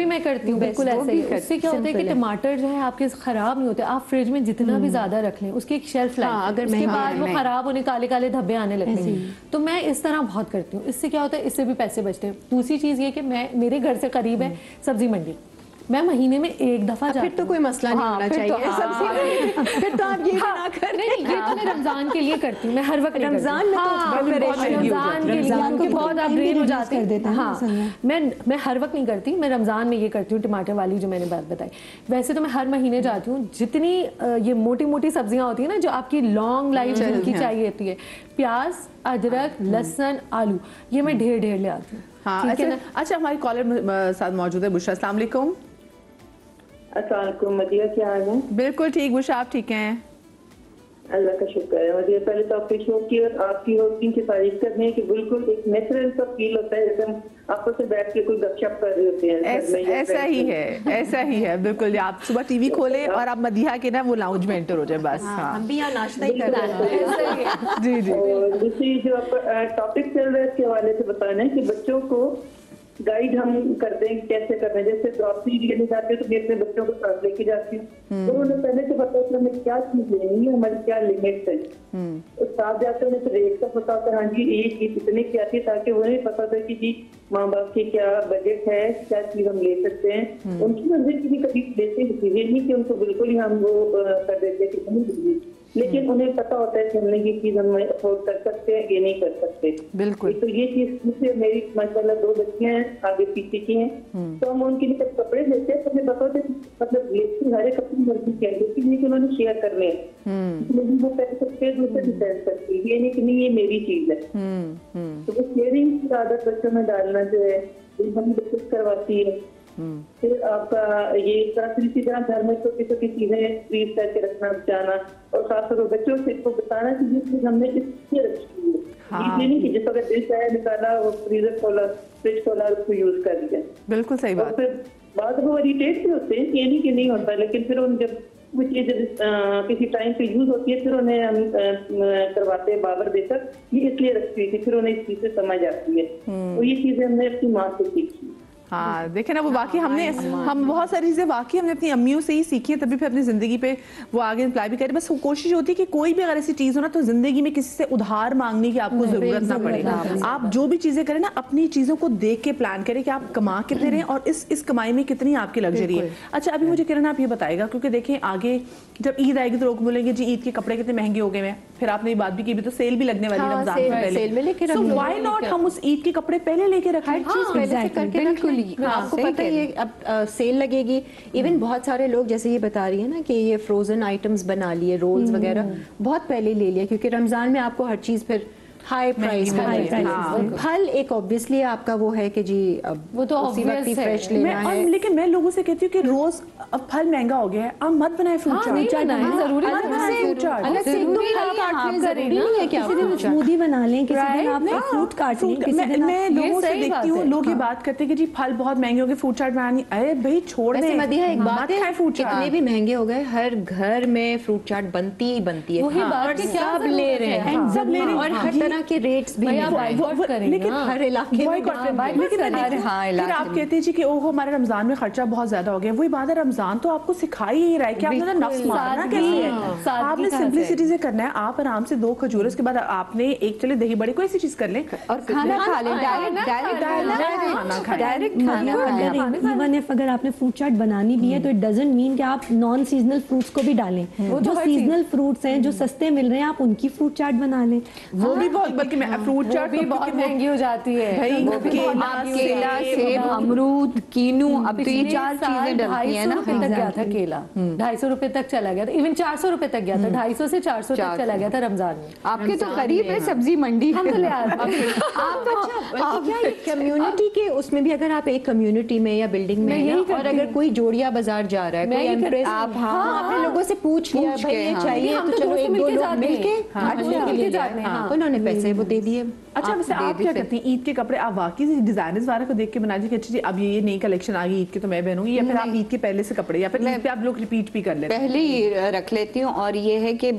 میں کرتی ہوں بالکل ایسے ہی. اس سے کیا ہوتا ہے کہ ٹماٹر جو ہے آپ کے خراب نہیں ہوتے, آپ فریج میں جتنا بھی زیادہ رکھ لیں اس کی ایک شیلف لائف, اگر اس کے بعد وہ خراب ہونے, کالے کالے دھبے آنے لگتے ہیں. تو میں اس طرح بہت کرتی ہوں. اس سے کیا ہوتا ہے, اس سے بھی پیسے بچتے ہیں. دوسری چیز یہ کہ میرے گھر سے قریب ہے سبزی منڈی, मैं महीने में एक दफा जाती हूँ। फिर तो कोई मसला नहीं होना चाहिए। फिर तो आप ये भी ना करें। नहीं, ये तो मैं रमजान के लिए करती हूँ, मैं हर वक्त रमजान में तो रमजान के लिए क्योंकि बहुत आप ड्रेन हो जाती है। हाँ, मैं हर वक्त नहीं करती, मैं रमजान में ये करती हूँ, टमाटर वाली जो मैंने बात बताई। वैसे तो मैं हर महीने जाती हूँ। जितनी ये मोटी मोटी सब्जियां होती है ना जो आपकी लॉन्ग लाइफ जिनकी चाहिए होती है, प्याज, अदरक, लहसुन, आलू, ये मैं ढेर ढेर ले आती हूँ। हाँ, अच्छा हमारी कॉलर साथ मौजूद है बुशरा। अस्सलाम वालेकुम। अस्सलाम वालेकुम मदिया, क्या हाल है? बिल्कुल ठीक बुशरा, आप ठीक हैं? अल्लाह का शुक्र है मदिया। पहले तो आपके शो की और आपकी होस्टिंग की तारीफ करनी है कि बिल्कुल एक नेचुरल सा फील होता है जैसे हम आपस में बैठ के कोई गपशप कर रहे होते हैं। ऐसा ही है बिल्कुल। आप सुबह टीवी खोलें और आप मदिया के ना वो लाउंज में एंटर हो जाए बस। हाँ, हम भी यहाँ नाश्ता ही कर रहे हैं। जी जी। और दूसरी जो टॉपिक चल रहा है उसके हवाले से बताना है कि बच्चों को गाइड हम करते हैं कैसे करना है। जैसे ग्रॉसरी लेने जाते हैं तो मैं अपने बच्चों को साथ लेके जाती हूँ, तो उन्हें पहले से पता होता है हमें क्या चीज लेनी है, हमारी क्या लिमिट है। तो साथ जाते हैं तो रेट का पता होता है, हाँ जी ये चीज इतने की आती है, ताकि उन्हें पता होता है कि जी माँ बाप की क्या बजट है, क्या चीज हम ले सकते हैं। उनकी मर्जी की भी कभी लेते डिसीजन नहीं कि उनको बिल्कुल ही हम वो कर देते हैं कि नहीं, लेकिन उन्हें पता होता है कि हमने ये चीज हम अफोर्ड कर सकते हैं, ये नहीं कर सकते। बिल्कुल। तो ये चीज मुझसे, मेरी माशाल्लाह 2 बच्चियां हैं आगे पीछे की हैं, तो हम उनके लिए जब कपड़े लेते हैं तो हमें पता होता है मतलब लेते हर एक अपनी मर्जी के लेकिन नहीं कि उन्होंने शेयर करने हैं, वो पहन सकते हैं, दूसरे भी पहन सकते हैं, ये नहीं कि नहीं ये मेरी चीज है। तो वो शेयरिंग की आदत बच्चों में डालना जो है हम डिस्कस करवाती है। फिर आपका ये इसी तरह घर में छोटी छोटी चीजें फ्रीज करके रखना, बचाना, और साथ साथ बच्चों से इसको बताना कि ये चीज हमने इसलिए रखी है, इसलिए नहीं कि जिस अगर दिल चाहे निकाला वो फ्रीजर खोला, फ्रिज खोला, उसको यूज कर लिया। बिल्कुल सही बात। फिर बाद में वो इरिटेट भी होते हैं, ये नहीं कि नहीं होता, लेकिन फिर उन जब वो चीज किसी टाइम पे यूज होती है फिर उन्हें हम करवाते हैं बाबर देकर ये इसलिए रखती थी, फिर उन्हें इस चीज से समझ आती है। तो ये चीजें हमने अपनी माँ से सीखी। हाँ देखे ना, वो वाकई हम बहुत सारी चीज़ें वाकई हमने अपनी अम्मियों से ही सीखी है, तभी फिर अपनी ज़िंदगी पे वो आगे अप्लाई भी करें। बस वो कोशिश होती है कि कोई भी अगर ऐसी चीज़ हो ना तो ज़िंदगी में किसी से उधार मांगने की आपको ज़रूरत ना पड़े। आप जो भी चीज़ें करें ना अपनी चीज़ों को देख के प्लान करें कि आप कमा कितने रहे और इस कमाई में कितनी आपकी लग्जरी है। अच्छा अभी मुझे किरण आप ये बताएगा, क्योंकि देखें आगे जब ईद आएगी तो लोग बोलेंगे जी ईद के कपड़े कितने महंगे हो गए हैं, फिर आपने ये बात भी की भी तो सेल भी लगने वाली है रमजान से पहले, सो व्हाई नॉट हम उस ईद के कपड़े पहले लेके रखें, आपको पता है ये अब सेल लगेगी। इवन बहुत सारे लोग जैसे ये बता रही है ना कि ये फ्रोजन आइटम्स बना लिए, रोल्स वगैरह बहुत पहले ले लिया, क्योंकि रमजान में आपको हर चीज फिर हाई प्राइस फल एक ऑब्वियसली आपका वो है कि जी अब वो तो उसी वक्त ही फ्रेश लेना है। लेकिन मैं लोगों से कहती हूँ कि रोज अब फल महंगा हो गया है, आप मत बनाए फ्रूट स्मूदी बना लें, किसी दिन आप फ्रूट काट लें। मैं लोगों से देखती हूँ लोग ये बात करते हैं कि जी फल बहुत महंगे हो गए, फ्रूट चाट बनानी, अरे भाई छोड़ दें। मदिया एक बात है, कितने भी महंगे हो गए हर घर में फ्रूट चाट बनती ही बनती है, सब ले रहे हैं, सब ले रहे हैं, और हर तरह के रेट्स भी लेकिन हर इलाके में फिर आप कहते हैं जी कि ओहो हमारे रमजान में खर्चा बहुत ज्यादा हो गया। वही बात है, रमजान तो आपको सिखाई ही रहा है कि आपने नफ्स मारना कैसे है, आपने सिंपलिसिटी से करना है। आप आराम से 2 खजूर, उसके बाद आपने एक चले दही बड़ी कोई ऐसी चीज कर लें और खाना खा लें, डायरेक्ट। इवन इफ अगर आपने फ्रूट चाट बनानी भी है तो इट डजंट मीन कि आप नॉन सीजनल फ्रूट्स को भी डालें। जो सीजनल फ्रूट्स हैं जो सस्ते मिल रहे हैं आप उनकी फ्रूट चाट बना लें, वो भी बहुत, बल्कि फ्रूट चाट भी बहुत महंगी हो जाती है भाई। केला, सेब, अमरूद, कीनू, अब तो ये 4 चीजें डलती है ना। 250 रुपए तक गया था केला, 250 रुपए तक चला गया था, इवन 400 रुपए तक गया था, 250 से 400 तक चला गया था रमजान में। आपके तो करीब है सब्जी मंडी, हम तो ले आते हैं। कम्युनिटी के उसमें भी अगर आप एक कम्युनिटी में या बिल्डिंग में और अगर कोई जोड़िया बाजार जा रहा है, कोई एम्प्रेस, आपने लोगों से पूछ लिया भाई ये चाहिए तो चलो 1-2 लोग मिलके उन्होंने पैसे वो दे दिए। अच्छा वैसे आप क्या करती हैं ईद के कपड़े? आप वाकई डिजाइनर्स वाले को देख के बना दीजिए अच्छा जी अब ये नई कलेक्शन आ गई ईद के तो मैं पहनूंगी, या फिर आप ईद के पहले से कपड़े, या फिर ईद पे आप लोग रिपीट भी कर लेते हैं? पहले ही रख लेती हूँ, और ये है कि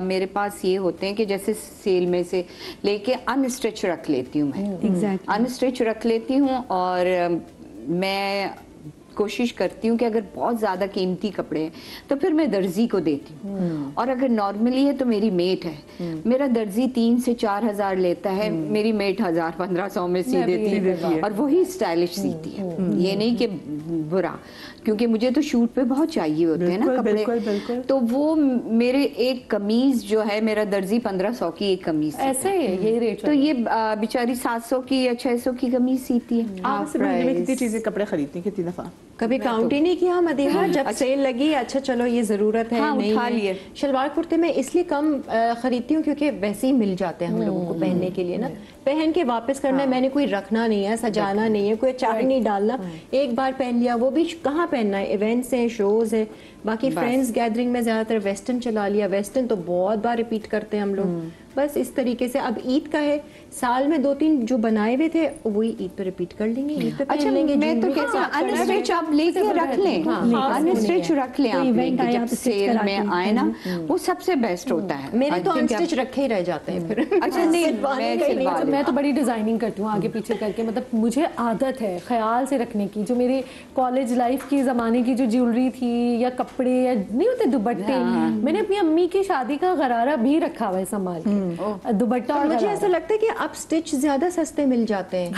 मेरे पास ये होते हैं कि जैसे सेल में से लेके अनस्टिच रख लेती हूँ मैं, अनस्टिच रख लेती हूँ। और मैं کوشش کرتی ہوں کہ اگر بہت زیادہ قیمتی کپڑے ہیں تو پھر میں درزی کو دیتی ہوں, اور اگر نارملی ہے تو میری میٹ ہے. میرا درزی 3 سے 4 ہزار لیتا ہے, میری میٹ 1000-1500 میں سی دیتی ہے, اور وہی اسٹائلش سیتی ہے. یہ نہیں کہ برا, کیونکہ مجھے تو شوٹ پہ بہت چاہیے ہوتے ہیں نا کپڑے, تو وہ میرے ایک قمیض جو ہے میرا درزی 1500 کی ایک قمیض ایسا ہی ہے یہ ریٹ, تو یہ بیچاری 700 کی یا 600 کی قمیض سیتی ہے. آپ سے مہینے میں کتنی چیزیں کپڑے خریدتی ہیں, کتنی دفعہ؟ کبھی کاؤنٹ ہی نہیں کیا مدیحہ, جب سیل لگی اچھا چلو یہ ضرورت ہے, اٹھا لیے. شلوار کرتے میں اس لیے کم خریدتی ہوں کیونکہ ویسے ہی مل جاتے ہیں ہم لوگوں کو پہننے کے لیے نا, پہن کے واپس کرنا ہے, میں نے کوئی رکھنا نہیں ہے, سجانا نہیں ہے, کوئی اچار نہیں ڈالنا, ایک بار پہن لیا, وہ بھی کہاں پہننا ہے, ایونٹس ہیں, شوز ہے, باقی فرینڈس گیدرنگ میں زیادہ تر ویسٹرن چلا لیا, ویسٹرن تو بہت بار ریپیٹ کرتے ہیں ہم لوگ, بس اس طریقے سے. اب عید کا ہے, سال میں 2-3 جو بنائے ہوئے تھے وہی عید پہ ریپیٹ کر لیں گے, عید پہ پہن لیں گے. میں تو کہتا ہوں انسٹچ آپ لے کے رکھ لیں, انسٹچ رکھ لیں آپ لے کے, جب سیل میں آئے نا وہ سب سے بیسٹ ہوتا ہے. میرے تو انسٹچ رکھے ہی رہ جاتے ہیں پھر. اچھا نہیں, میں تو بڑی ڈیزائننگ کرتی ہوں آگے پیچھے کر کے, مطلب مجھے عادت ہے خیال سے رکھنے کی. جو میرے کالج لائف کی زمانے کی جو جیولری تھی یا کپڑے یا نہیں ہوتے دوپٹے, میں نے اپنی امی کی شادی کا غرارہ بھی رکھا ہوا ہے سنبھال کے, دوپٹہ. اور مجھے ایسا لگتا ہے کہ اب اسٹچ زیادہ سستے مل جاتے ہیں.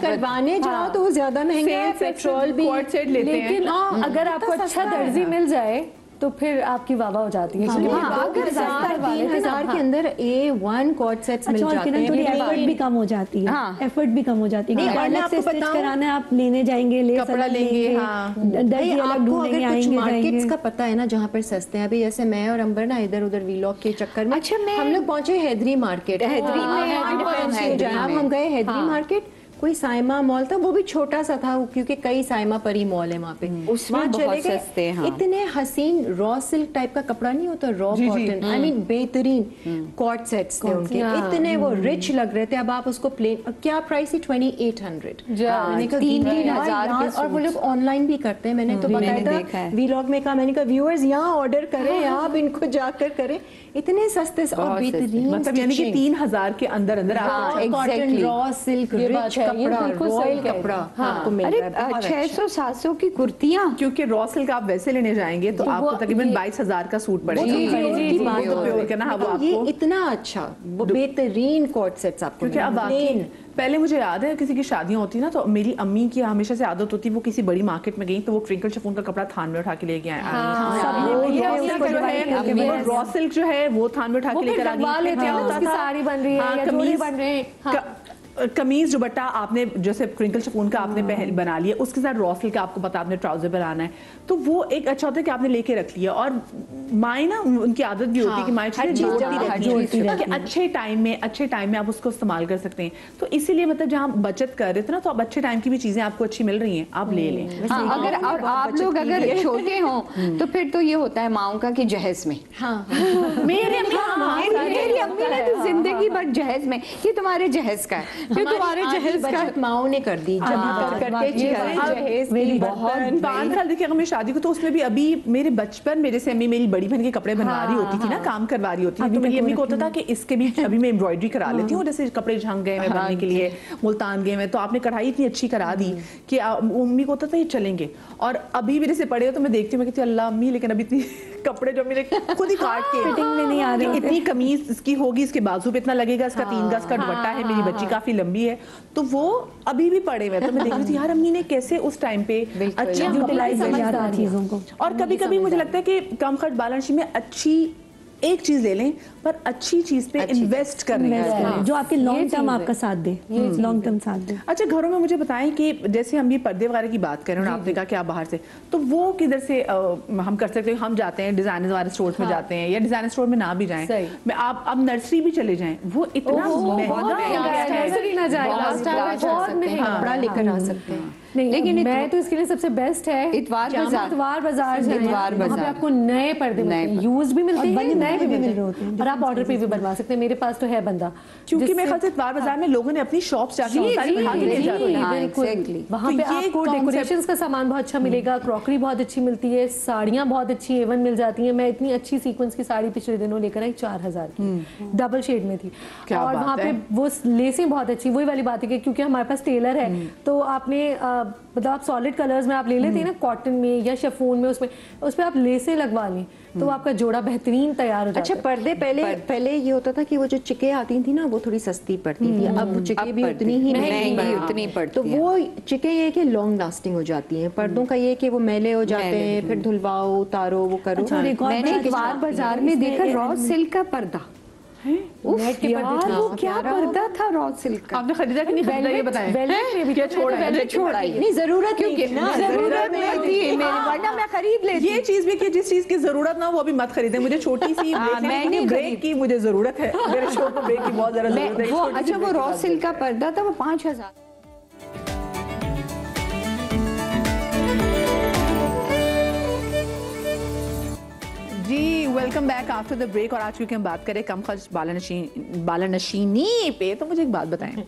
کروانے جاؤ تو وہ زیادہ مہنگے ہیں, پیٹرول بھی, لیکن اگر آپ کو اچھا درزی مل جائے تو پھر آپ کی واہ واہ ہو جاتی ہے. 3,000 کے اندر A1 کارڈ سیٹس مل جاتے ہیں, تھوڑی ایفرٹ بھی کم ہو جاتی ہے, ایفرٹ بھی کم ہو جاتی ہے. الگ سے اسٹچ کرانا ہے, آپ لینے جائیں گے, لیس کپڑا لیں گے, درزی الگ ڈھونڈیں گے, آئیں گے مارکیٹس کا پتہ ہے نا جہاں پر سستے ہیں. ابھی جیسے میں اور امبر نا ادھر ادھر ویلاگ کے چکر میں ہم لوگ پہنچے حیدری مارکیٹ. ہم گئے حیدری مارکیٹ, کوئی سائما مال تھا, وہ بھی چھوٹا سا تھا کیونکہ کئی سائما پری مال ہے وہاں پہ, اس میں بہت سستے ہیں. اتنے حسین را سلک ٹائپ کا کپڑا نہیں ہوتا, را کاٹن, آئی مین بہترین کارڈ سیٹس تھے ان کے, اتنے وہ رچ لگ رہے تھے. اب آپ اس کو پلین, کیا پرائس تھی 2800, 3,000, اور وہ لوگ آن لائن بھی کرتے ہیں. میں نے تو باقاعدہ ویلاگ میں کہا, میں نے کہا ویورز یہاں آرڈر کریں, آپ ان کو جا کر کریں, اتنے سستے اور بہترین, مطلب یعنی کہ 3,000 کے اندر اندر آپ کاٹن را سلک رچ کپڑا, رائل کپڑا آپ کو مل رہا ہے. 600-700 کی کرتیاں, کیونکہ را سلک آپ ویسے لینے جائیں گے تو آپ کو تقریباً 22,000 کا سوٹ پڑے گا. یہ اتنا اچھا وہ بہترین کارڈ سیٹس آپ کو. کیونکہ اب پہلے مجھے یاد ہے کسی کی شادیاں ہوتی نا, تو میری امی کی ہمیشہ سے عادت ہوتی, وہ کسی بڑی مارکیٹ میں گئی تو وہ کرنکل شفون کا کپڑا تھان میں اٹھا کے لے کے آئے. را سلک جو ہے وہ تھان میں اٹھا کے لے کر آگے, ساڑی بن رہی ہے, جوڑے بن رہے ہیں, قمیض دوپٹہ آپ نے جیسے کرنکل شفون کا آپ نے بنا لیا, اس کے ساتھ را سلک کا آپ کو پتا آپ نے ٹراؤزر بنانا ہے, تو وہ ایک اچھا ہوتا ہے کہ آپ نے لے کے رکھ لیا. اور مائیں نا ان کی عادت بھی ہوتی ہے کہ مائیں جوڑتی رہتی ہے, اچھے ٹائم میں آپ اس کو استعمال کر سکتے ہیں. تو اسی لیے مطلب جہاں بچت کر رہے تھے نا, تو اب اچھے ٹائم کی بھی چیزیں آپ کو اچھی مل رہی ہیں, آپ لے لیں. اگر آپ لوگ اگر چھوٹے ہوں تو پھر تو یہ ہوتا ہے ماؤں کا کہ جہیز میں, میری امی نے تو زندگی بھر جہیز میں, یہ تمہارے جہیز کا ہے, پھر تمہارے جہیز کا ماؤں نے کر دی بہت. 5 سال دیکھیے اگر میں شادی کو, تو اس میں بھی ابھی میرے بچپن میرے سے امی میری بڑی بہن کے کپڑے بنوا رہی ہوتی تھی نا, کام کروا رہی ہوتی تھی, تو میری امی کو ہوتا تھا کہ اس کے بھی ابھی میں امبرائڈری کرا لیتی ہوں, جیسے کپڑے جھنگ گئے ہیں بننے کے لیے, ملتان گئے ہیں, تو آپ نے کڑھائی اتنی اچھی کرا دی کہ امی کو ہوتا تھا یہ چلیں گے. اور ابھی میرے سے پڑے ہو تو میں دیکھتی ہوں, میں کہتی ہوں اللہ امی, لیکن ابھی اتنی کپڑے جو میرے خود ہی کاٹ کے فٹنگ میں نہیں آ رہے, اتنی قمیض اس کی ہوگی, اس کے بازو پہ اتنا لگے گا, اس کا 3 گز کا دوپٹہ ہے, میری بچی کافی لمبی ہے, تو وہ ابھی بھی پڑے ہوئے. تو میں دیکھ رہی تھی یار امی نے کیسے اس ٹائم پہ اچھا یوٹیلائز کیا چیزوں کو. اور کبھی کبھی مجھے لگتا ہے کہ کم خرچ بالانس شیٹ میں اچھی ایک چیز لے لیں پر اچھی چیز پہ انویسٹ کریں جو آپ کے لانگ ٹرم آپ کا ساتھ دے, لانگ ٹرم ساتھ دے. اچھا گھروں میں مجھے بتائیں کہ جیسے ہم یہ پردے وغیرہ کی بات کر رہے ہیں, آپ نے کہا کہ آپ باہر سے, تو وہ کدھر سے ہم کر سکتے ہیں؟ ہم جاتے ہیں ڈیزائنرز والے اسٹورز میں جاتے ہیں, یا ڈیزائنر اسٹور میں نہ بھی جائیں, آپ اب نرسری بھی چلے جائیں, وہ اتنا کپڑا لے کر آ سکتے ہیں. لیکن میں تو اس کے لیے سب سے بیسٹ ہے اتوار بازار جائیں, وہاں پہ آپ کو نئے پردے ملتے ہیں, یوز بھی ملتے ہیں, نئے नए भी मिल रहे होते हैं और आप ऑर्डर पे भी बनवा सकते हैं। मेरे पास तो है बंदा, क्योंकि मेरे ख्याल से इतवार बाजार में लोगों ने अपनी शॉप्स जाके ले जाते हैं। वहाँ पे आपको डेकोरेशंस का सामान बहुत अच्छा मिलेगा, क्रॉकरी बहुत अच्छी मिलती है, साड़ियाँ बहुत अच्छी एवन मिल जाती हैं। मैं इतनी अच्छी सीक्वेंस की साड़ी पिछले दिनों लेकर आई 4000 की, डबल शेड में थी। और वहाँ पे वो लेसें बहुत अच्छी, वही वाली बात है कि क्योंकि हमारे पास टेलर है तो आपने मतलब आप सॉलिड कलर्स में आप ले लेते हैं ना, कॉटन में या शिफॉन में, उस पे आप लेसें लगवा लें तो आपका जोड़ा बेहतरीन तैयार हो जाता है। अच्छा, पर्दे पहले ये होता था कि वो जो चिके आती थी ना वो थोड़ी सस्ती पड़ती थी, अब वो चिके भी उतनी ही महंगी उतनी पड़ती तो वो चिके ये कि लॉन्ग लास्टिंग हो जाती हैं। पर्दों का ये कि वो मैले हो जाते हैं, फिर धुलवाओ, उतारो, वो करो। मैंने इतवार बाजार में देखा रॉ सिल्क का पर्दा, यार वो क्या पर्दा था रॉ सिल्क का। आपने खरीदा कि नहीं खरीदा ये बताएं। क्या छोड़ा है? नहीं, जरूरत क्योंकि जरूरत नहीं थी मेरी, वरना मैं खरीद लेती। ये चीज भी कि जिस चीज की जरूरत ना हो वो अभी मत खरीदें। मुझे छोटी सी मैंने ब्रेक की मुझे जरूरत है, मेरे शो को ब्रेक की बहुत ज्यादा जरूरत है। वो अच्छा वो रॉ सिल्क का पर्दा था, वो 5000। जी welcome back after the break. और आज क्योंकि हम बात करें कम खर्च बालानशीनी पे, तो मुझे एक बात बताएं,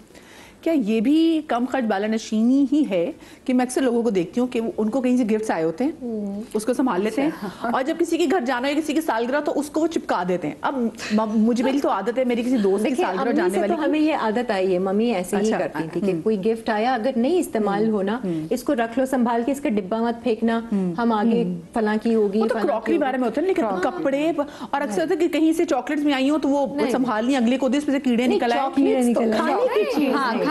क्या ये भी कम खर्च बालानशीनी ही है कि मैं अक्सर लोगों को देखती हूँ कि उनको कहीं से गिफ्ट्स आए होते हैं, उसको संभाल लेते हैं, और जब किसी के घर जाना है किसी की सालगिरह तो उसको वो चिपका देते हैं। अब मुझे मेरी तो आदत है, मेरी किसी दोस्त की सालगिरह जाने वाली, तो हमें ये आदत आई है, मम्मी ऐसे ही करती थी कि कोई गिफ्ट आया अगर नहीं इस्तेमाल होना इसको रख लो संभाल के, इसका डिब्बा मत फेंकना, हम आगे फलां की होगी। तो क्रॉकरी बारे में होता है, लेकिन कपड़े और अक्सर होता है कि कहीं से चॉकलेट्स में आई हो तो वो संभाल नहीं, अगले को इसमें से कीड़े निकल आए।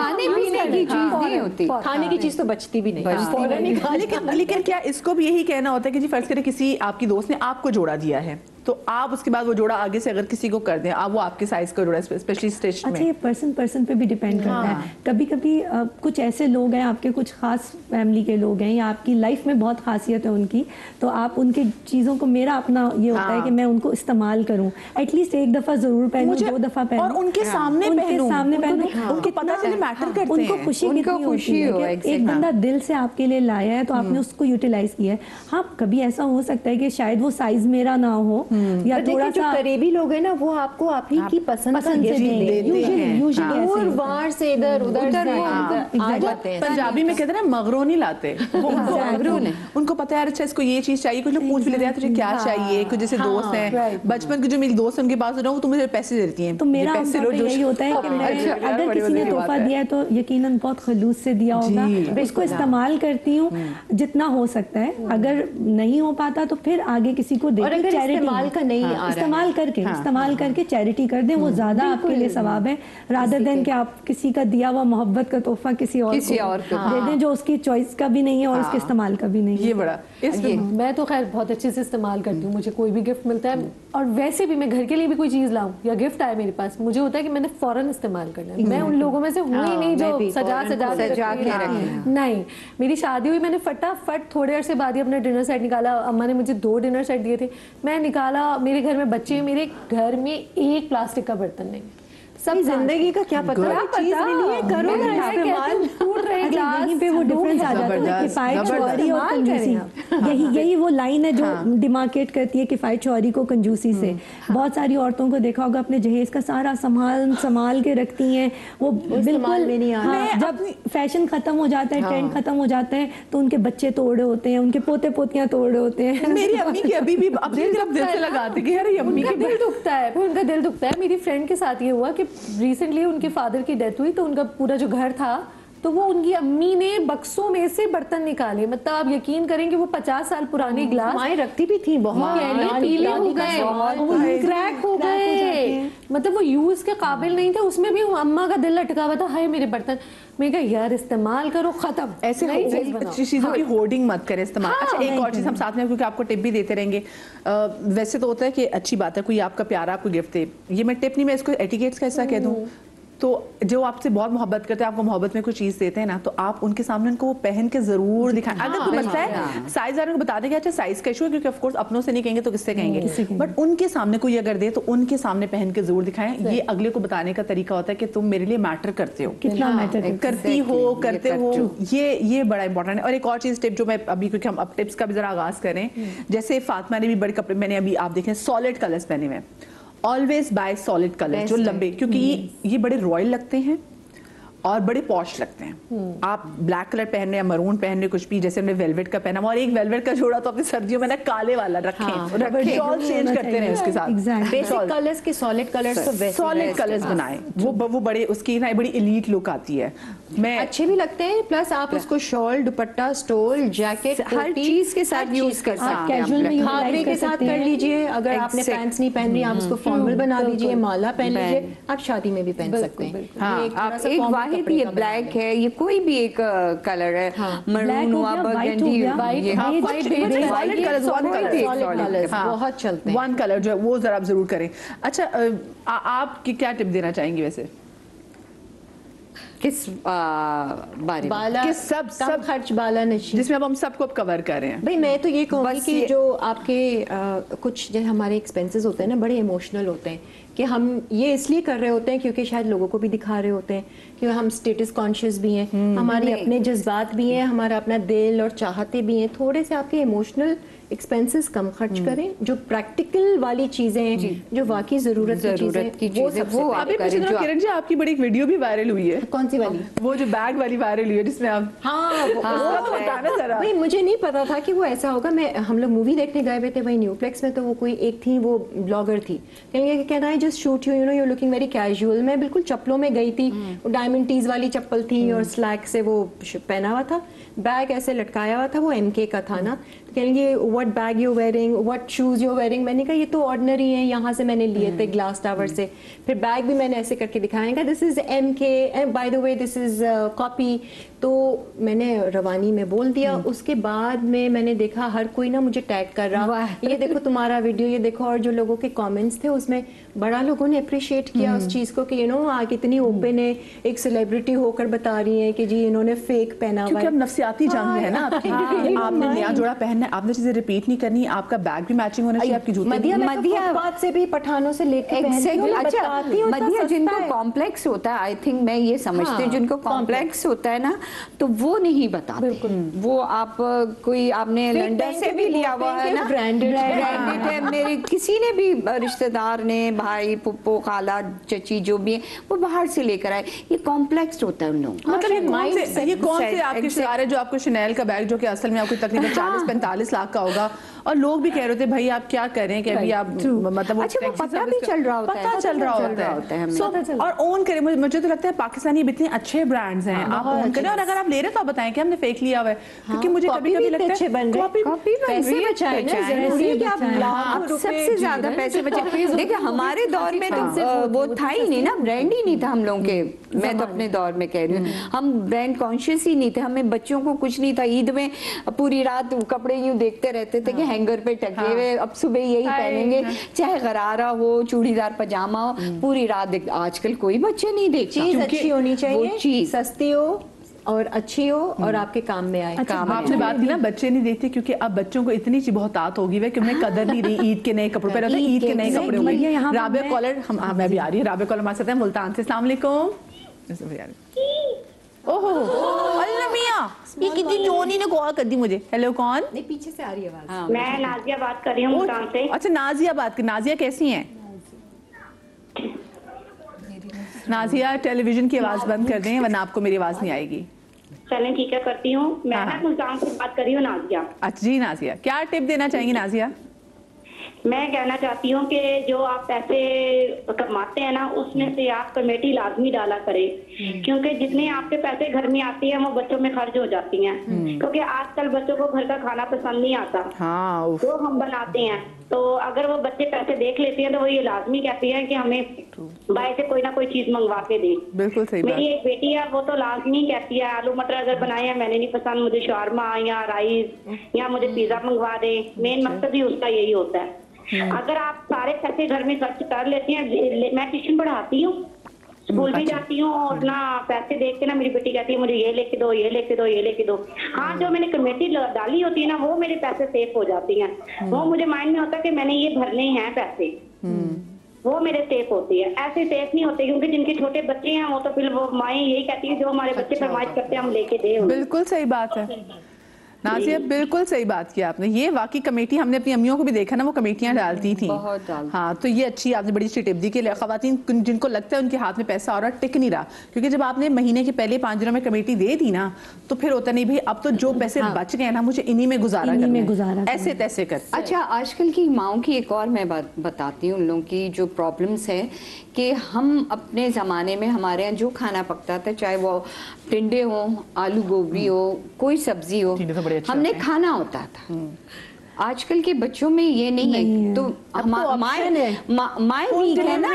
खाने पीने की चीज नहीं होती, खाने की चीज तो बचती भी नहीं। लेकिन क्या इसको भी यही कहना होता है कि जी फर्ज करें किसी आपकी दोस्त ने आपको जोड़ा दिया है तो आप उसके बाद वो जोड़ा आगे से अगर किसी को कर दें, आप वो आपके साइज का जोड़ा स्पेशली स्टिच में। अच्छा, ये पर्सन पे भी डिपेंड करता है। कभी कभी कुछ ऐसे लोग हैं, आपके कुछ खास फैमिली के लोग हैं या आपकी लाइफ में बहुत खासियत है उनकी, तो आप उनकी चीज़ों को, मेरा अपना ये होता है कि मैं उनको इस्तेमाल करूँ, एटलीस्ट एक दफ़ा ज़रूर पहनूं, 2 दफ़ा पहनूं और उनके सामने पहनूं, उनको पता चले मैटर करते हैं, उनको खुशी कितनी होती है। एक बंदा दिल से आपके लिए लाया है तो आपने उसको यूटिलाइज किया है। हाँ, कभी ऐसा हो सकता है कि शायद वो साइज मेरा ना हो या थोड़ा सा करीबी लोग हैं ना वो आपको आप ही की पसंद से देते हैं, से इधर उधर आ जाते हैं। पंजाबी में कहते हैं ना मगरो नहीं लाते, उनको पता है यार अच्छा इसको ये चीज चाहिए, कुछ लोग पूछ भी लेते हैं तुझे क्या चाहिए, कुछ जैसे दोस्त हैं बचपन के जो मेरी दोस्त उनके पास रहूं तो मुझे पैसे देती हैं, तो मेरा यही होता है कि अगर किसी ने तोहफा दिया है तो यकीनन बहुत खलूस से दिया होगा, उसको इस्तेमाल करती हूँ जितना हो सकता है, अगर नहीं हो पाता तो फिर आगे किसी को दे, इस्तेमाल करके चैरिटी कर दें, वो ज्यादा आपके लिए सवाब है रादर देन कि आप किसी का दिया हुआ मोहब्बत का तोहफा किसी और को दे दें जो उसकी चॉइस का भी नहीं है और उसके इस्तेमाल का भी नहीं है। ये बड़ा मैं तो खैर बहुत अच्छे से इस्तेमाल करती हूँ, मुझे कोई भी गिफ्ट मिलता है और वैसे भी मैं घर के लिए भी कोई चीज लाऊं या गिफ्ट आए मेरे पास, मुझे होता है कि मैंने फौरन इस्तेमाल करना है। मैं उन लोगों में से हूँ ही नहीं जो सजा के रखे। नहीं, मेरी शादी हुई, मैंने फटाफट थोड़े अरसे बाद ही अपना डिनर सेट निकाला। अम्मा ने मुझे 2 डिनर सेट दिए थे, मैं निकाला, मेरे घर में बच्चे, मेरे घर में एक प्लास्टिक का बर्तन नहीं, सब जिंदगी का क्या पता चीज मिली है, करो ना इस्तेमाल। टूट रहे ग्लास, यहीं पे वो डिफरेंस आ जाता है, किफायत चौरी और कंजूसी। यही वो लाइन है जो डिमार्केट करती है किफायत चौरी को कंजूसी से। बहुत सारी औरतों को देखा होगा अपने जहेज का सारा संभाल के रखती हैं, वो बिल्कुल नहीं आ रहा। जब फैशन खत्म हो जाता है, ट्रेंड खत्म हो जाता है तो उनके बच्चे तोड़ रहे होते हैं, उनके पोते पोतियां तोड़ रहे होते हैं। मेरी अम्मी की अभी भी अपनी तरफ दिल से लगाते कि यार अम्मी का दिल दुखता है, उनका दिल दुखता है। मेरी फ्रेंड के साथ ये हुआ कि रिसेंटली उनके फादर की डेथ हुई तो उनका पूरा जो घर था तो वो उनकी अम्मी ने बक्सों में से बर्तन निकाले, मतलब आप यकीन करेंगे वो 50 साल पुराने ग्लास माएं रखती भी थी, बहुत पीले हो गए, क्रैक हो गए, मतलब वो यूज के काबिल नहीं थे, उसमें भी अम्मा का दिल लटका हुआ था, हाय मेरे बर्तन। मैं कहा यार इस्तेमाल करो, खत्म, ऐसे चीजों की होर्डिंग मत करें इस्तेमाल। अच्छा, एक और चीज हम साथ में, क्योंकि आपको टिप भी देते रहेंगे, वैसे तो होता है कि अच्छी बात है कोई आपका प्यारा आपको गिफ्ट दे, ये मैं टिप नहीं, मैं इसको एटिकेट्स का हिस्सा कह दूं, تو جو آپ سے بہت محبت کرتے ہیں, آپ کو محبت میں کوئی چیز دیتے ہیں نا, تو آپ ان کے سامنے ان کو وہ پہن کے ضرور دکھائیں. اگر کوئی مسئلہ ہے سائز والوں کو بتا دیں کہ اچھا سائز کا ایشو ہے, کیونکہ آف کورس اپنوں سے نہیں کہیں گے تو کس سے کہیں گے, بٹ ان کے سامنے کوئی اگر دے تو ان کے سامنے پہن کے ضرور دکھائیں. یہ اگلے کو بتانے کا طریقہ ہوتا ہے کہ تم میرے لیے میٹر کرتے ہو, کتنا میٹر کرتی ہو, کرتے ہو. یہ بڑا امپورٹنٹ ہے. اور ایک اور چیز ٹپ جو میں ابھی, کیونکہ ہم اب ٹپس کا بھی ذرا آغاز کریں, جیسے فاطمہ نے بھی بڑے کپڑے, میں نے ابھی آپ دیکھیں سالڈ کلرز پہنے ہوئے, آلویز بائی سالڈ کلر جو لمبے, کیونکہ یہ بڑے رائل لگتے ہیں اور بڑے پوش لگتے ہیں. آپ بلیک کلر پہن رہے ہیں, مرون پہن رہے, کچھ بھی, جیسے ہم نے ویلویٹ کا پہنا, اور ایک ویلویٹ کا جوڑا تو اپنی سردیوں میں نا کالے والا رکھیں, شال چینج کرتے رہیں اس کے ساتھ. بیسک کلرز کے سالڈ کلرز تو سالڈ کلرز بنائیں, وہ بڑے, اس کی نا بڑی ایلیٹ لک آتی ہے, میں اچھے بھی لگتے ہیں. پلس آپ اس کو شال, دوپٹہ, اسٹول, جیکٹ, ہر چیز کے ساتھ یوز کر سکتے ہیں. گھاگرے کے ساتھ کر لیجئے, اگر آپ نے پینٹس نہیں پہن رہی آپ اس کو فارمل بنا لیجئے, مالا پہن لیجئے, آپ شادی میں بھی پہن سکتے ہیں. ایک واحد یہ بلیک ہے, یہ کوئی بھی ایک کلر ہے, مرون ہوا, برگنڈی, بہت چلتے ہیں. ون کلر جو ہے وہ ذرا آپ ضرور کریں. اچھا آپ کی کیا ٹپ دینا چاہیں گی ویسے کس بارے بالا, کم خرچ بالا نشین, جس میں اب ہم سب کو اب کور کر رہے ہیں؟ بھئی میں تو یہ کہوں گی کہ جو آپ کے کچھ جو ہمارے ایکسپینسز ہوتے ہیں نا, بڑے ایموشنل ہوتے ہیں, کہ ہم یہ اس لیے کر رہے ہوتے ہیں کیونکہ شاید لوگوں کو بھی دکھا رہے ہوتے ہیں, کیونکہ ہم اسٹیٹس کانشیس بھی ہیں, ہمارے اپنے جذبات بھی ہیں, ہمارا اپنا دل اور چاہتے بھی ہیں. تھوڑے سے آپ کے ایموشنل ایکسپینسز کم خرچ کریں, جو پریکٹیکل والی چیزیں ہیں, جو واقعی ضرورت کی چیزیں, وہ ابھی پچھلے دنوں کرن جی آپ کی بڑی ایک ویڈیو بھی وائرل ہوئی ہے. کون سی والی؟ وہ جو بیگ والی وائرل ہوئی ہے جس میں آپ, بھائی مجھے نہیں پتا تھا کہ وہ ایسا ہوگا. ہم لوگ مووی دیکھنے گئے ہوئے تھے وہی نیو پلیکس میں, تو وہ کوئی ایک تھی, وہ بلاگر تھی, کہیں گے کہنا ہے just shoot you know you looking very casual. میں بالکل چپلوں میں گئی تھی, وہ ڈائمنڈ ٹیز والی چپل تھی اور سلیک سے وہ پہنا ہوا تھا, بیگ ایسے لٹکایا ہوا تھا, وہ MK کا تھا نا. کہیں گے what bag you wearing, what shoes you wearing. میں نے کہا یہ تو آرڈنری ہیں, یہاں سے میں نے لیے تھے گلاس ٹاور سے. پھر بیگ بھی میں نے ایسے کر کے دکھایا, دس از MK, by the way this is copy. تو میں نے روانی میں بول دیا. اس کے بعد میں نے دیکھا ہر کوئی نا مجھے ٹیگ کر رہا, یہ دیکھو تمہارا ویڈیو, یہ دیکھو. اور جو لوگوں کے کامنٹس تھے اس میں بڑا لوگوں نے اپریشیٹ کیا اس چیز کو, کہ آج اتنی اوپن ہے, ایک سیلیبریٹی ہو کر بتا رہی ہیں کہ جی انہوں نے فیک پہنا ہوا ہے. کیونکہ اب نفسیاتی جنگ ہے نا, آپ نے نیا جوڑا پہننا ہے, آپ نے چیزیں ریپیٹ نہیں کرنی, آپ کا بیگ بھی میچنگ ہونا چاہیے, آپ کی جوتے. مدیہ بات سے بھی پٹھانوں سے لے کے مدیہ جن کو کمپلیکس ہوتا ہے, آئی تھنک میں یہ سمجھتی ہوں, جن کو کمپلیکس ہوتا ہے نا تو وہ نہیں بتاتے. وہ آپ کوئی, آپ نے لنڈن سے بھی لیا ہوا ہے نا, برانڈڈ ہے. میرے کسی نے بھی رشتہ دار نے, بھائی, پھپھو, خالہ, چچی جو بھی ہیں, وہ باہر سے لے کر آئے. یہ کمپلیکس ہوتا ہے ان لوگوں. مطلب یہ کون سے آپ کے شعار جو آپ کو شنیل کا بیگ, جو کہ اصل میں آپ کو تقریباً 40-45 لاکھ کا ہوگا, اور لوگ بھی کہہ رہے تھے بھائی آپ کیا کریں کہ ابھی آپ مطلب پتہ بھی چل رہا ہوتا ہے. اور اون کریں. مجھے تو لگتا ہے پاکستانی اتنے اچھے برانڈز ہیں, آپ اون کریں, اور اگر آپ لے رہے تو آپ بتائیں کہ ہم نے فیک لیا ہوا ہے, کیونکہ مجھے کبھی کبھی لگتا ہے سب سے زیادہ پیسے بچائیں. دیکھیں ہمارے دور میں تو وہ تھا ہی نہیں نا, برانڈ ہی نہیں تھا ہم لوگوں کے. میں تو اپنے دور میں کہہ رہی ہوں, ہم برانڈ کانشیس ہی نہیں تھے, ہمیں بچوں کو کچھ نہیں تھا. عید میں پوری رات کپڑے یوں دیکھتے رہتے تھے کہ ہینگر پہ ٹکے ہوئے, اب صبح یہی پہنیں گے, چاہے غرارہ ہو, چوڑی دار پاجامہ ہو, پوری رات دیکھ. آج کل کوئی بچے نہیں دیکھتا. چیز اچھی ہونی چاہیے, سستی ہو اور اچھی ہو, اور آپ کے کام میں آئے. آپ نے بات کی نا بچے نہیں دیکھتے, کیونکہ اب بچوں کو اتنی بہتات ہوگی ہے کہ انہیں قدر نہیں رہی. عید کے نئے کپڑے پہ رہتے ہیں, عید کے نئے کپڑے ہوئے. رابعہ کالر, میں بھی آ رہی ہے, رابعہ کالر ہمارے ساتھ ہیں ملتان سے. السلام علیکم. اوہو اللہ میاں, یہ کتنی جونی نے کال کر دی مجھے. ہیلو, کون؟ نہیں پیچھے سے آ رہی ہے آواز. میں نازیہ بات کر رہی ہوں ملتان سے. اچھا نازیہ بات کر. نازیہ کیسی ہیں؟ نازیہ ٹیلی ویژن کی آواز بند کر دیں ورنہ آپ کو میری آواز نہیں آئے گی. چلیں ٹھیک ہے, کرتی ہوں. میں نا ملتان سے بات کر رہی ہوں, نازیہ. اچھا جی نازیہ, کیا ٹپ دینا چاہیں گی نازیہ؟ میں کہنا چاہتی ہوں کہ جو آپ پیسے کماتے ہیں نا, اس میں سے آپ کمیٹی لازمی ڈالا کریں, کیونکہ جتنے آپ کے پیسے گھر میں آتی ہیں وہ بچوں میں خرچ ہو جاتی ہیں. کیونکہ آج کل بچوں کو گھر کا کھانا پسند نہیں آتا, وہ ہم بناتے ہیں. تو اگر وہ بچے پیسے دیکھ لیتے ہیں تو وہ یہ لازمی کہتے ہیں کہ ہمیں باہر سے کوئی نہ کوئی چیز منگوا کے دیں. بالکل صحیح. میری ایک بیٹی ہے, وہ تو لازمی کہتی ہے آلو مٹر اگر بنائے ہیں میں نے نہیں پسند, مجھے شاورما یا رائس یا مجھے پیزا منگوا دیں. مین مقصد ہی اس کا یہی ہوتا ہے. اگر آپ سارے پیسے گھر میں خرچ کر لیتے ہیں, میں ٹیوشن پڑھاتی ہوں, स्कूल भी जाती हूँ और ना पैसे देख के ना मेरी बेटी कहती है मुझे ये लेके दो, ये लेके दो, ये लेके दो। हाँ, जो मैंने कमेटी डाली होती है ना, वो मेरे पैसे सेफ हो जाती हैं। वो मुझे माइंड में होता है कि मैंने ये भरने हैं पैसे, वो मेरे सेफ होती है। ऐसे सेफ नहीं होते, क्योंकि जिनके छोटे बच्चे हैं वो तो फिर वो माएँ यही कहती है जो हमारे बच्चे फरमाइश करते हैं हम लेके दे। बिल्कुल सही बात है नाज़िया, बिल्कुल सही बात की आपने। ये वाकई कमेटी हमने अपनी अम्मियों को भी देखा ना, वो कमेटियां डालती थी। हाँ, तो ये अच्छी आपने बड़ी अच्छी टिप दी कि खवातीन जिनको लगता है उनके हाथ में पैसा और टिक नहीं रहा, क्योंकि जब आपने महीने के पहले 5 दिनों में कमेटी दे दी ना, तो फिर होता नहीं भाई अब तो जो पैसे बच गए ना मुझे इन्हीं में गुजारा करना, ऐसे तैसे कर। अच्छा, आजकल की माओं की एक और मैं बात बताती हूँ, उन लोगों की जो प्रॉब्लम्स है कि हम अपने ज़माने में हमारे यहाँ जो खाना पकता था, चाहे वो टिंडे हो, आलू गोभी हो, कोई सब्जी हो, हमने खाना होता था। आजकल के बच्चों में ये नहीं है, तो माए वीक है ना,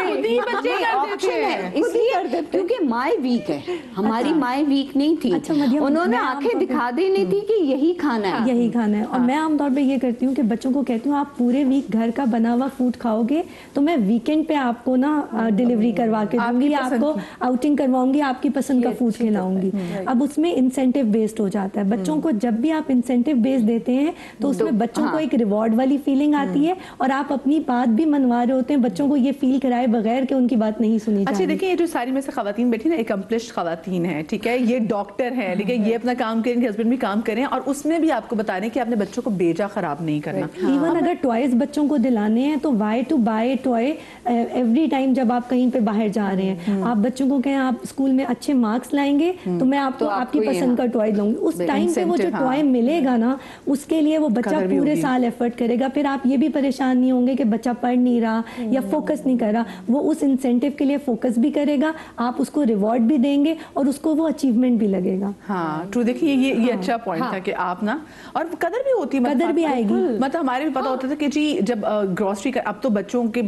ऑप्शन है, इसलिए क्योंकि माए वीक है, हमारी माए वीक नहीं थी। उन्होंने आंखें दिखा देनी थी कि यही खाना है, यही खाना है। और मैं आमतौर पे ये करती हूँ कि बच्चों को कहती हूँ आप पूरे वीक घर का बना हुआ फूड खाओगे तो मैं वीकेंड पे आपको ना डिलीवरी करवा के दूंगी, आपको आउटिंग करवाऊंगी, आपकी पसंद का फूड खिलाऊंगी। अब उसमें इंसेंटिव बेस्ड हो जाता है। बच्चों को जब भी आप इंसेंटिव बेस्ड देते हैं तो उसमें बच्चों को एक रिवॉर्ड वाली फीलिंग आती है और आप अपनी बात भी मनवा रहे होते हैं, बच्चों को ये फील कराए बगैर कि उनकी बात नहीं सुनी जाए। अच्छा देखिए, ये जो सारी में से खवातीन बैठी ना, एकम्प्लिश्ड खवातीन है, ठीक है, ये डॉक्टर है, ठीक है, ये अपना काम करें, हस्बैंड भी काम करें, और उसमें भी आपको बता रहे हैं कि आपने बच्चों को बेजा खराब नहीं करना। इवन अगर टॉयज बच्चों को दिलाने हैं तो why to buy toy every time जब आप कहीं पे बाहर जा रहे हैं, आप बच्चों को कहें आप स्कूल में अच्छे मार्क्स लाएंगे तो मैं आपको आपकी पसंद का टॉय दूंगी। उस टाइम पे वो जो टॉय मिलेगा ना, उसके लिए वो बच्चा पूरे साल एफर्ट करेगा। फिर आप ये भी परेशान नहीं होंगे कि बच्चा पढ़ नहीं रहा या फोकस नहीं कर रहा, वो उस इंसेंटिव के लिए फोकस भी करेगा, आप उसको रिवॉर्ड भी देंगे और उसको वो अचीवमेंट भी लगेगा। हाँ ट्रू, देखिए ये अच्छा पॉइंट था कि आप ना, और कदर भी होती है, कदर भी आएगी। मतलब हमारे भी पता होता था कि जी जब ग्रोसरी कर, अब तो बच्चों के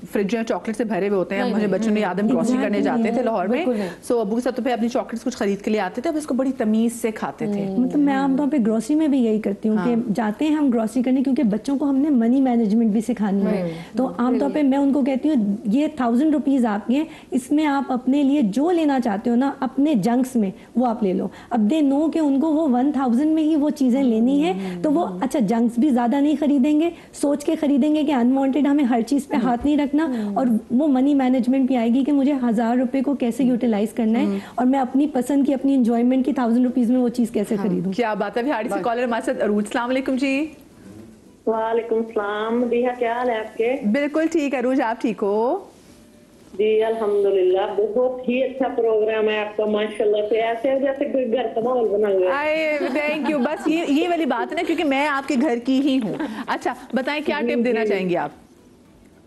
फ्रिज चॉकलेट से भरे हुए होते हैं। मुझे बच्चों ने याद है ग्रोसरी करने जाते थे लाहौर में, सो अबू के साथ तो पे अपनी चॉकलेट्स कुछ खरीद के लिए आते थे, अब इसको बड़ी तमीज से खाते थे। मतलब मैं आमतौर पे ग्रोसरी में भी यही करती हूँ कि जाते हैं हम ग्रोसरी करने, क्योंकि बच्चों को हमने मनी मैनेजमेंट भी सिखानी है। तो आमतौर पे मैं उनको कहती हूँ ये 1000 रुपीज आपके हैं, इसमें आप अपने लिए जो लेना चाहते हो ना अपने जंक्स में वो आप ले लो। अब दे नो कि उनको वो 1000 में ही वो चीजें लेनी है, तो वो अच्छा जंक्स भी ज्यादा नहीं खरीदेंगे, सोच के खरीदेंगे कि अनवांटेड हमें हर चीज पे हाथ नहीं रखना, और वो मनी मैनेजमेंट भी आएगी कि मुझे 1000 रुपए को कैसे यूटिलाइज करना है और मैं अपनी पसंद की अपनी इंजॉयमेंट की 1000 रुपीज में वो चीज कैसे खरीदूं। क्या बात है। बिहाड़ी से कॉलर हमारे साथ अरूज, अस्सलाम वालेकुम जी। वालेकुम सलाम दिया, क्या हाल है आपके? बिल्कुल ठीक अरूज, आप ठीक हो? जी अल्हम्दुलिल्लाह, बहुत ही अच्छा प्रोग्राम है आपका माशाल्लाह से, ऐसे जैसे कोई घर का माहौल बना हुआ है। Thank you. बस ये वाली बात है ना, क्योंकि मैं आपके घर की ही हूँ। अच्छा बताएं क्या टिप देना चाहेंगी आप?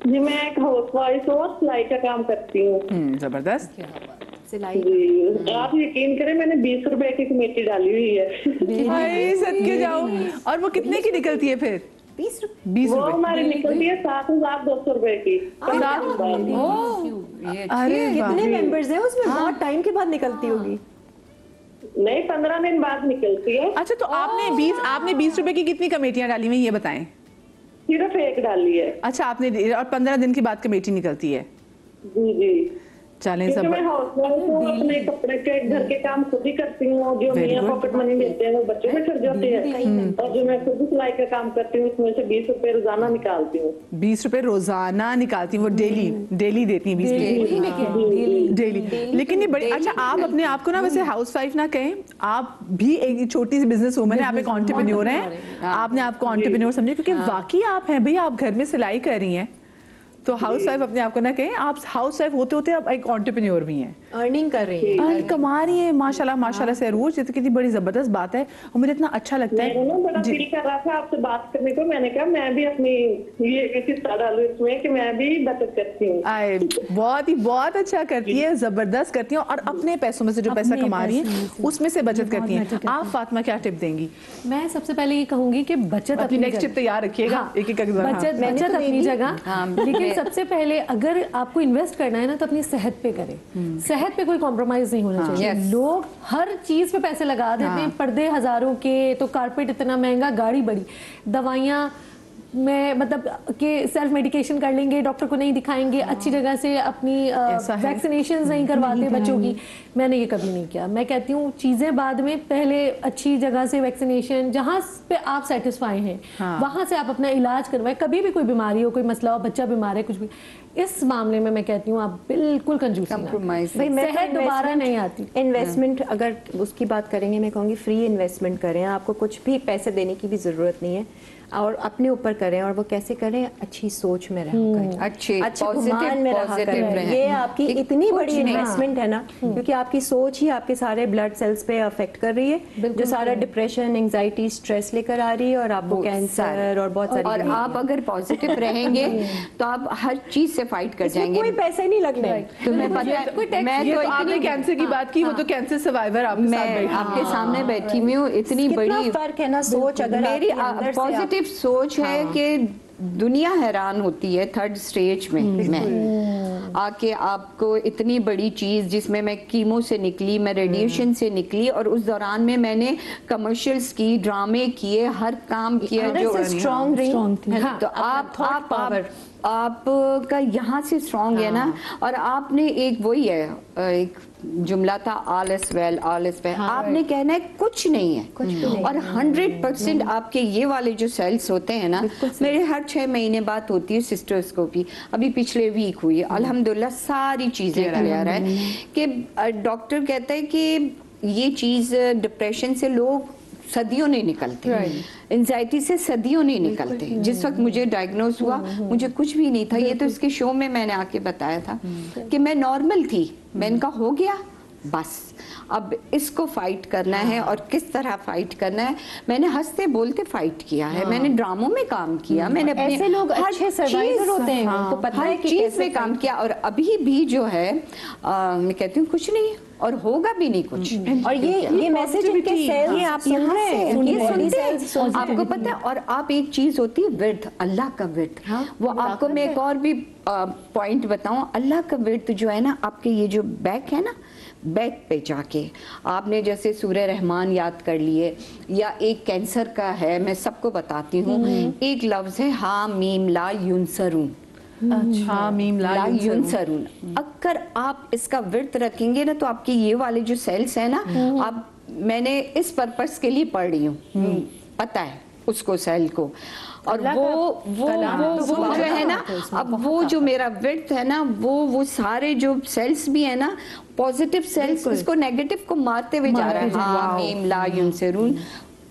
जी मैं एक हाउस वाइफ और सिलाई का काम करती हूँ। जबरदस्त। सिलाई जी आप यकीन करें मैंने 20 रुपए की कमेटी डाली हुई है। सदके जाओ। और वो कितने की निकलती है फिर? 20 रुपए। 20 वो रुपए हमारी निकलती है 7200 रुपए की। अरे कितने मेंबर्स हैं उसमें? बहुत टाइम के बाद निकलती होगी। नहीं 15 दिन बाद निकलती है। अच्छा तो आपने 20 रुपए की कितनी कमेटियां डाली हुई ये बताएं? सिर्फ एक डाली है। अच्छा आपने, और 15 दिन के बाद कमेटी निकलती है? जी जी चलें सब। मैं हाउस वाइफ हूँ, अपने कपड़े के घर के काम खुद ही करती हूँ। जो मियाँ पॉकेट मनी मिलते हैं वो बच्चों में खर्च होते हैं, और जो मैं खुद सिलाई का काम करती हूँ उसमें से 20 रुपए रोजाना निकालती हूँ। 20 रुपए रोजाना निकालती हूँ? वो डेली देती हैं 20 रुपए डेली। लेकिन ये बड़ी अच्छा, आप अपने आप को ना वैसे हाउस वाइफ ना कहें, आप भी एक छोटी सी बिजनेस वूमन है, आप एक एंटरप्रेन्योर हैं। आपने आपको एंटरप्रेन्योर समझे, क्योंकि वाकई आप हैं भाई, आप घर में सिलाई कर रही हैं, तो हाउस वाइफ अपने आप को ना कहें, आप हाउस वाइफ होते होते आप एक एंटरप्रेन्योर भी हैं, अर्निंग कर रही है, कमा रही है माशाल्लाह माशाल्लाह से। अरूज ये तो कितनी बड़ी जबरदस्त बात है और मुझे इतना अच्छा लगता है। मैं बड़ा फील कर रहा था आपसे बात करने को, मैंने कहा मैं भी अपनी ये एक हिस्सा डालूं इसमें कि मैं भी बचत करती हूँ। बहुत अच्छा करती है, जबरदस्त करती है, और अपने पैसों में से जो पैसा कमा रही है उसमें से बचत करती है। आप फातिमा क्या टिप देंगी? मैं सबसे पहले ये कहूंगी कि बचत अपनी नेक्स्ट टिप तैयार रखिएगा, एक एक बचत अपनी जगह, लेकिन सबसे पहले अगर आपको इन्वेस्ट करना है ना तो अपनी सेहत पे करें। सेहत पे कोई कॉम्प्रोमाइज नहीं होना चाहिए। लोग हर चीज पे पैसे लगा देते हैं, पर्दे हजारों के, तो कारपेट इतना महंगा, गाड़ी बड़ी, दवाइयाँ मैं मतलब कि सेल्फ मेडिकेशन कर लेंगे, डॉक्टर को नहीं दिखाएंगे, अच्छी जगह से अपनी वैक्सीनेशन नहीं करवाते बच्चों की। मैंने ये कभी नहीं किया। मैं कहती हूँ चीज़ें बाद में, पहले अच्छी जगह से वैक्सीनेशन, जहाँ पे आप सेटिस्फाई हैं वहाँ से आप अपना इलाज करवाएं। कभी भी कोई बीमारी हो, कोई मसला हो, बच्चा बीमार है, कुछ भी, इस मामले में मैं कहती हूँ आप बिल्कुल कंजूसी ना करें। सेहत दोबारा नहीं आती। इन्वेस्टमेंट अगर उसकी बात करेंगे, मैं कहूँगी फ्री इन्वेस्टमेंट करें, आपको कुछ भी पैसे देने की भी ज़रूरत नहीं है, और अपने ऊपर करें। और वो कैसे करें? अच्छी सोच में रहकर, अच्छे गुमान में रहा करें। ये आपकी इतनी बड़ी इन्वेस्टमेंट है ना, क्योंकि आपकी सोच ही आपके सारे ब्लड सेल्स पे अफेक्ट कर रही है, जो सारा डिप्रेशन, एंजाइटी, स्ट्रेस लेकर आ रही है, और आपको कैंसर और बहुत सारी। और आप अगर पॉजिटिव रहेंगे तो आप हर चीज से फाइट कर जाएंगे, कोई पैसे नहीं लगने। तुम्हें पता है, मैं तो आपने कैंसर की बात की, वो तो कैंसर सर्वाइवर आपके सामने बैठी हुई हूँ। इतनी बड़ी फर्क है ना सोच। अगर मेरी पॉजिटिव सोच है कि दुनिया हैरान होती है थर्ड स्टेज में आके आपको इतनी बड़ी चीज, जिसमें मैं कीमो से निकली, मैं रेडिएशन से निकली, और उस दौरान में मैंने कमर्शियल्स की, ड्रामे किए, हर काम किया जो स्ट्रॉन्ग थी। तो आपका यहाँ से स्ट्रॉन्ग है ना। और आपने एक वही है, एक जुमला था, all is well, all is well. आपने कहना है कुछ नहीं है, और 100% आपके ये वाले जो सेल्स होते हैं ना, मेरे हर 6 महीने बात होती है सिस्टर्स को भी, अभी पिछले वीक हुई, अल्हम्दुलिल्लाह सारी चीजें क्लियर है। कि डॉक्टर कहता है कि ये चीज, डिप्रेशन से लोग सदियों नहीं निकलते, एंजाइटी से सदियों नहीं निकलते। जिस वक्त मुझे डायग्नोज हुआ, मुझे कुछ भी नहीं था, ये तो इसके शो में मैंने आके बताया था कि मैं नॉर्मल थी। मैंने कहा हो गया, बस अब इसको फाइट करना है। और किस तरह फाइट करना है, मैंने हंसते बोलते फाइट किया है, मैंने ड्रामों में काम किया, मैंने अपने ऐसे लोग अच्छे सर्वाइवर होते हैं, उनको पता है कि चीज में काम किया। और अभी भी जो है मैं कहती हूँ कुछ नहीं, और होगा भी नहीं कुछ। और ये मैसेज इनके सेल, ये आप सुन रहे हैं, ये सुनते हैं, आपको पता है। और आप एक चीज होती है विर्द, अल्लाह का विर्द, वो आपको मैं एक और भी पॉइंट बताऊं। अल्लाह का विर्द जो है ना, आपके ये जो बैक है ना, बैक पे जाके आपने जैसे सूरह रहमान याद कर लिए, या एक कैंसर का है, मैं सबको बताती हूँ, एक लफ्ज है हा मीम ला युनसरून। अच्छा, मीम ला युनसरून। अगर आप इसका व्रत रखेंगे ना, तो आपकी ये वाले जो सेल्स है ना, आप, मैंने इस पर्पस के लिए पढ़ रही हूँ, पता है उसको, सेल को। और वो जो है ना, अब वो जो मेरा व्रत है ना, वो सारे जो सेल्स भी है ना, पॉजिटिव सेल्स, इसको नेगेटिव को मारते हुए जा रहा है। हाँ, मीम ला युनसरून।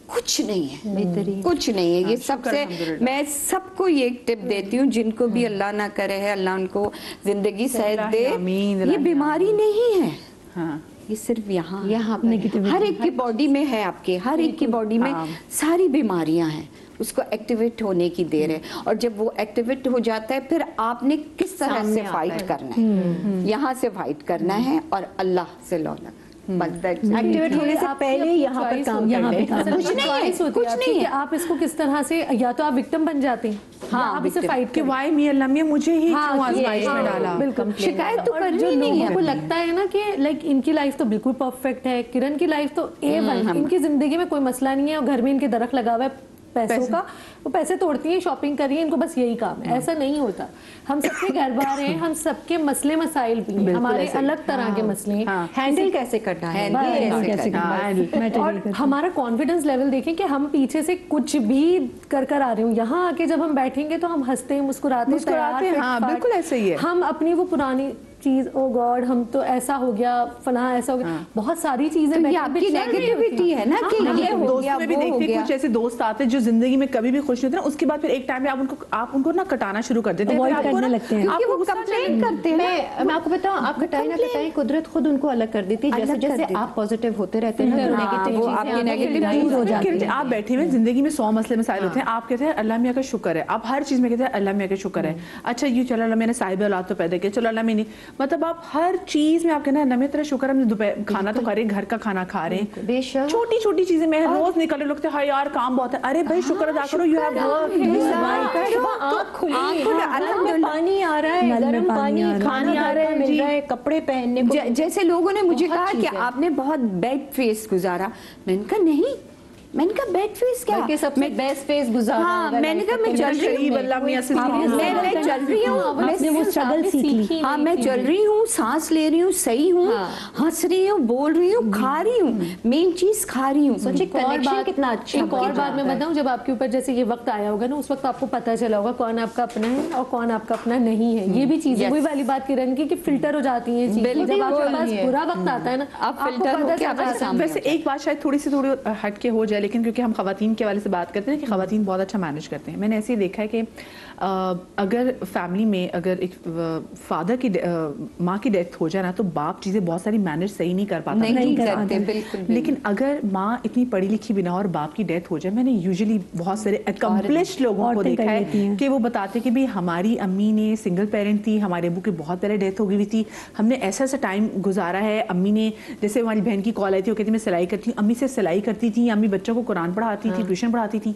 कुछ नहीं है, कुछ नहीं है। ये सबसे मैं सबको ये टिप देती हूँ, जिनको भी अल्लाह ना करे है, अल्लाह उनको जिंदगी सेहत दे। ये बीमारी नहीं है, ये सिर्फ यहाँ हर एक की बॉडी में है, आपके हर एक की बॉडी में सारी बीमारियां हैं, उसको एक्टिवेट होने की देर है। और जब वो एक्टिवेट हो जाता है, फिर आपने किस तरह से फाइट करना है, यहाँ से फाइट करना है, और अल्लाह से लौना। एक्टिवेट होने से पहले यहाँ पर काम कुछ नहीं है। आप इसको किस तरह से, या तो आप विक्टिम बन जाते हैं, आप इसे फाइट कि वाई मी अल्लाह में मुझे ही क्यों आजमाइश में डाला। बिल्कुल, शिकायत तो करनी नहीं है। आपको लगता है ना कि लाइक इनकी लाइफ तो बिल्कुल परफेक्ट है, किरण की लाइफ तो A1, इनकी जिंदगी में कोई मसला नहीं है, और घर में इनके दरख्त लगा हुआ है पैसों का, वो पैसे तोड़ती हैं, शॉपिंग कर रही है, इनको बस यही काम है। ऐसा नहीं होता। हम सबके घर बार हैं, हम सबके मसले मसाइल भी हैं, हमारे अलग तरह के मसले। हैंडल कैसे करना है, और हमारा कॉन्फिडेंस लेवल देखें कि हम पीछे से कुछ भी कर आ रहे हो, यहाँ आके जब हम बैठेंगे तो हम हंसते मुस्कुराते हैं। बिल्कुल ऐसे ही है। हम अपनी वो पुरानी चीज, ओ गॉड हम तो ऐसा हो गया, फलां ऐसा हो गया, बहुत सारी चीजें तो आपकी नेगेटिविटी है ना, कि ये हो गया, वो हो गया। कुछ ऐसे दोस्त आते हैं जो जिंदगी में कभी भी खुश नहीं होते ना, उसके बाद फिर एक टाइम पे आप उनको ना कटाना शुरू कर देते हैं, करने लगते हैं, क्योंकि वो कंप्लेंट करते हैं। मैं आपको बताऊं, आप कटाई ना कटाई, कुदरत खुद उनको अलग कर देती है। जैसे जैसे आप पॉजिटिव होते रहते हैं ना, आप बैठे हुए जिंदगी में 100 मसले मसाइल होते हैं, आप कहते हैं अल्लाह मियां का शुक्र है, आप हर चीज में कहते हैं अल्लाह मियां का शुक्र है। अच्छा ये चलो अल्लाह मैंने साहिब औलाद तो पैदा किया, चलो अल्लाह में नहीं, मतलब आप हर चीज में आप कहना है नमे तेरा शुक्र, हमने दोपहर खाना तो खा रहे, घर का खाना खा रहे हैं, छोटी छोटी चीजें में रोज निकले लगते हैं यार काम बहुत है, अरे भाई शुक्र अदा करो, यू हैव पानी आ रहा है, गर्म पानी, खाना आ रहा है, मिल रहा है, कपड़े पहनने को। जैसे लोगों ने मुझे कहा कि आपने बहुत बैड फेस गुजारा, मैंने कहा नहीं, मैंने कहा बेड फेस क्या, बल्कि सबसे बेस्ट फेस गुजारा। हाँ मैंने कहा मैं चल रही हूँ, मैं चल रही हूँ, वो स्ट्रगल सीख ली। हाँ मैं चल रही हूँ, सांस ले रही हूँ, सही हूँ, हंस रही हूँ, बोल रही हूँ, खा रही हूँ, मेन चीज खा रही हूँ। सोचिए कनेक्शन कितना अच्छा। एक और बात मैं बताऊं, जब आपके ऊपर जैसे ये वक्त आया होगा ना, उस वक्त आपको पता चला होगा कौन आपका अपना है और कौन आपका अपना नहीं है। ये भी चीजें वही वाली बात किरण की कि फिल्टर हो जाती है चीजें, जब आपके पास बुरा वक्त आता है ना आप फिल्टर होके आपके सामने। वैसे एक बात शायद थोड़ी हट के हो जाए, लेकिन क्योंकि हम खवातीन के वाले से बात करते हैं कि खवातीन बहुत अच्छा मैनेज करते हैं। मैंने ऐसे ही देखा है कि अगर फैमिली में अगर एक फादर की माँ की डेथ हो जाए ना, तो बाप चीज़ें बहुत सारी मैनेज सही नहीं कर पाता, नहीं करते बिल्कुल। लेकिन अगर माँ इतनी पढ़ी लिखी भी ना और बाप की डेथ हो जाए, मैंने यूजुअली बहुत सारे अकम्प्लिश्ड लोगों को देखा है कि वो बताते कि भाई हमारी अम्मी ने सिंगल पेरेंट थी, हमारे अबू की बहुत पहले डेथ हो गई थी, हमने ऐसा ऐसा टाइम गुजारा है। अम्मी ने, जैसे हमारी बहन की कॉल आई थी, वो कहती मैं सिलाई करती हूँ, अम्मी से सिलाई करती थी, अम्मी बच्चों को कुरान पढ़ाती थी, ट्यूशन पढ़ाती थी।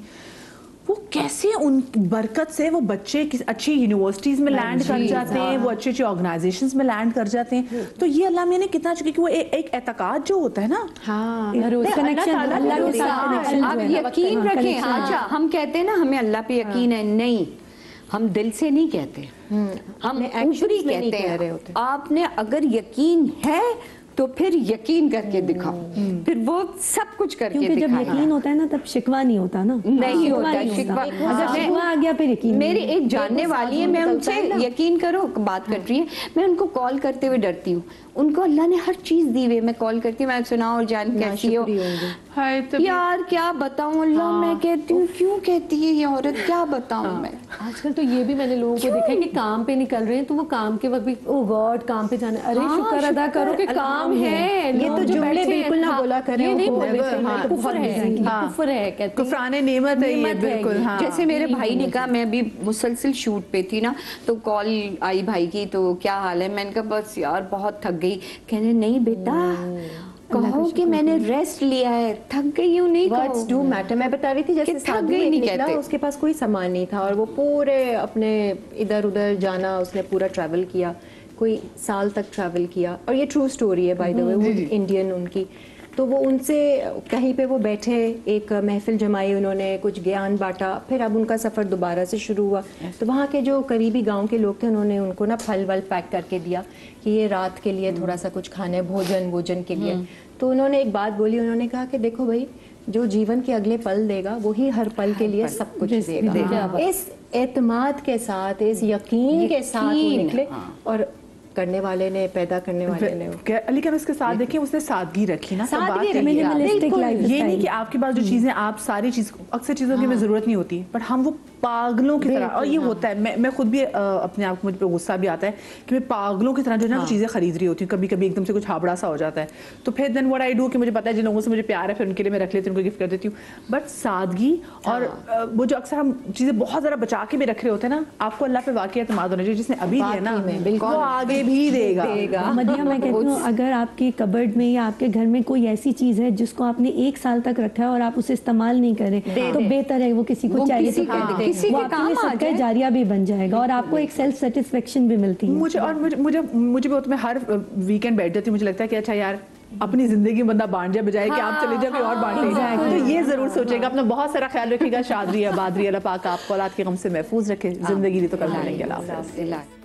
वो कैसे उन बरकत से वो बच्चे अच्छी यूनिवर्सिटीज में लैंड कर जाते हैं, वो अच्छी अच्छी ऑर्गेनाइजेशंस में लैंड कर जाते हैं। तो ये अल्लाह ने कितना अच्छा, क्योंकि वो एक एतकाद जो होता है ना, आप यकीन रखें। अच्छा हम कहते हैं ना हमें अल्लाह पे यकीन है, नहीं, हम दिल से नहीं कहते, हम ऊपरी कहते हैं। आपने अगर यकीन है तो फिर यकीन करके दिखाओ, फिर वो सब कुछ करके क्योंकि जब दिखाएगा। यकीन होता है ना, तब शिकवा नहीं होता ना, नहीं होता शिकवा। शिकवा। अगर शिकवा आ गया फिर यकीन। मेरी एक जानने वाली है, मैं उनसे यकीन करो बात कर रही है, मैं उनको कॉल करते हुए डरती हूँ। उनको अल्लाह ने हर चीज दी हुई, मैं कॉल करती हूँ, मैं सुनाओ और जान कैसी हो यार, क्या बताऊँ अल्लाह, मैं कहती हूँ क्यों कहती है ये औरत, क्या बताऊँ मैं। आजकल तो ये भी मैंने लोगों को देखा है कि काम पे निकल रहे हैं तो वो काम के वक्त भी ओ गॉड काम पे जाना, अरे शुक्र अदा करो कि काम है। ये तो जुमले बिल्कुल ना बोला करें, ये नहीं बोलने चाहिए, कुफ्र है, कुफ्र है, कहते हैं कुफराने नेमत है ये, बिल्कुल। हाँ। जैसे मेरे भाई ने कहा, मैं अभी मुसलसल शूट पे थी ना, तो कॉल आई भाई की, तो क्या हाल है, मैंने कहा बस यार बहुत थक गई। कहने नहीं बेटा, कहो कि मैंने रेस्ट लिया है, थक गई हूँ, नहीं कहो। Words do matter. मैं बता रही थी जैसे साधु एक निकला, उसके पास कोई सामान नहीं था और वो पूरे अपने इधर उधर जाना, उसने पूरा ट्रैवल किया, कोई साल तक ट्रैवल किया। और ये ट्रू स्टोरी है बाय द वे, वो इंडियन उनकी। तो वो उनसे कहीं पे वो बैठे, एक महफिल जमाई, उन्होंने कुछ ज्ञान बांटा, फिर अब उनका सफ़र दोबारा से शुरू हुआ। तो वहाँ के जो करीबी गांव के लोग थे, उन्होंने उनको ना फल वल पैक करके दिया कि ये रात के लिए थोड़ा सा कुछ खाने, भोजन के लिए। तो उन्होंने एक बात बोली, उन्होंने कहा कि देखो भाई, जो जीवन के अगले पल देगा वही हर पल के लिए सब कुछ देगा। इस एतमाद के साथ, इस यकीन के साथ वो निकले, और करने वाले ने, पैदा करने वाले ने। लेकिन उसके साथ देखिए उसने सादगी रखी ना, सादगी ये नहीं कि आपके पास जो चीजें, आप सारी चीज, अक्सर चीजों की हमें जरूरत नहीं होती, बट हम वो पागलों की तरह, और ये होता है, मैं खुद भी अपने आप को, मुझ पे गुस्सा भी आता है कि मैं पागलों की तरह जो है ना चीजें खरीद रही होती हूँ। कभी कभी एकदम से कुछ हाबड़ा सा हो जाता है, तो फिर देन व्हाट आई डू, कि मुझे पता है जिन लोगों से मुझे प्यार है, फिर उनके लिए मैं रख लेती हूँ, उनको गिफ्ट कर देती हूँ। बट सादगी और वो जो अक्सर हम चीजें बहुत ज्यादा बचा के भी रख रहे होते हैं ना, आपको अल्लाह पे वाकई एतमाद होना चाहिए, जिसने अभी दिया ना वो आगे भी देगा। मदिया, मैं कहती हूँ अगर आपके कबर्ड में या आपके घर में कोई ऐसी चीज है जिसको आपने 1 साल तक रखा है और आप उसे इस्तेमाल नहीं करें, तो बेहतर है वो किसी को चाहिए, तो वो आपके लिए सदका जारिया भी बन जाएगा और आपको एक सेल्फ सेटिस्फेक्शन भी मिलती है। मुझे बहुत, मैं हर वीकेंड बैठ जाती हूँ, मुझे लगता है कि अच्छा यार अपनी जिंदगी बंदा बांट जाए, बजाय कि आप चले जाओ कोई और बांट लेगा। तो ये जरूर सोचेगा, अपना बहुत सारा ख्याल रखिएगा। शादरी आबादरी, अल्लाह पाक आपको औलाद के गम से महफूज रखे, जिंदगी दी तो कल मिलेंगे। अल्लाह हाफ़िज़।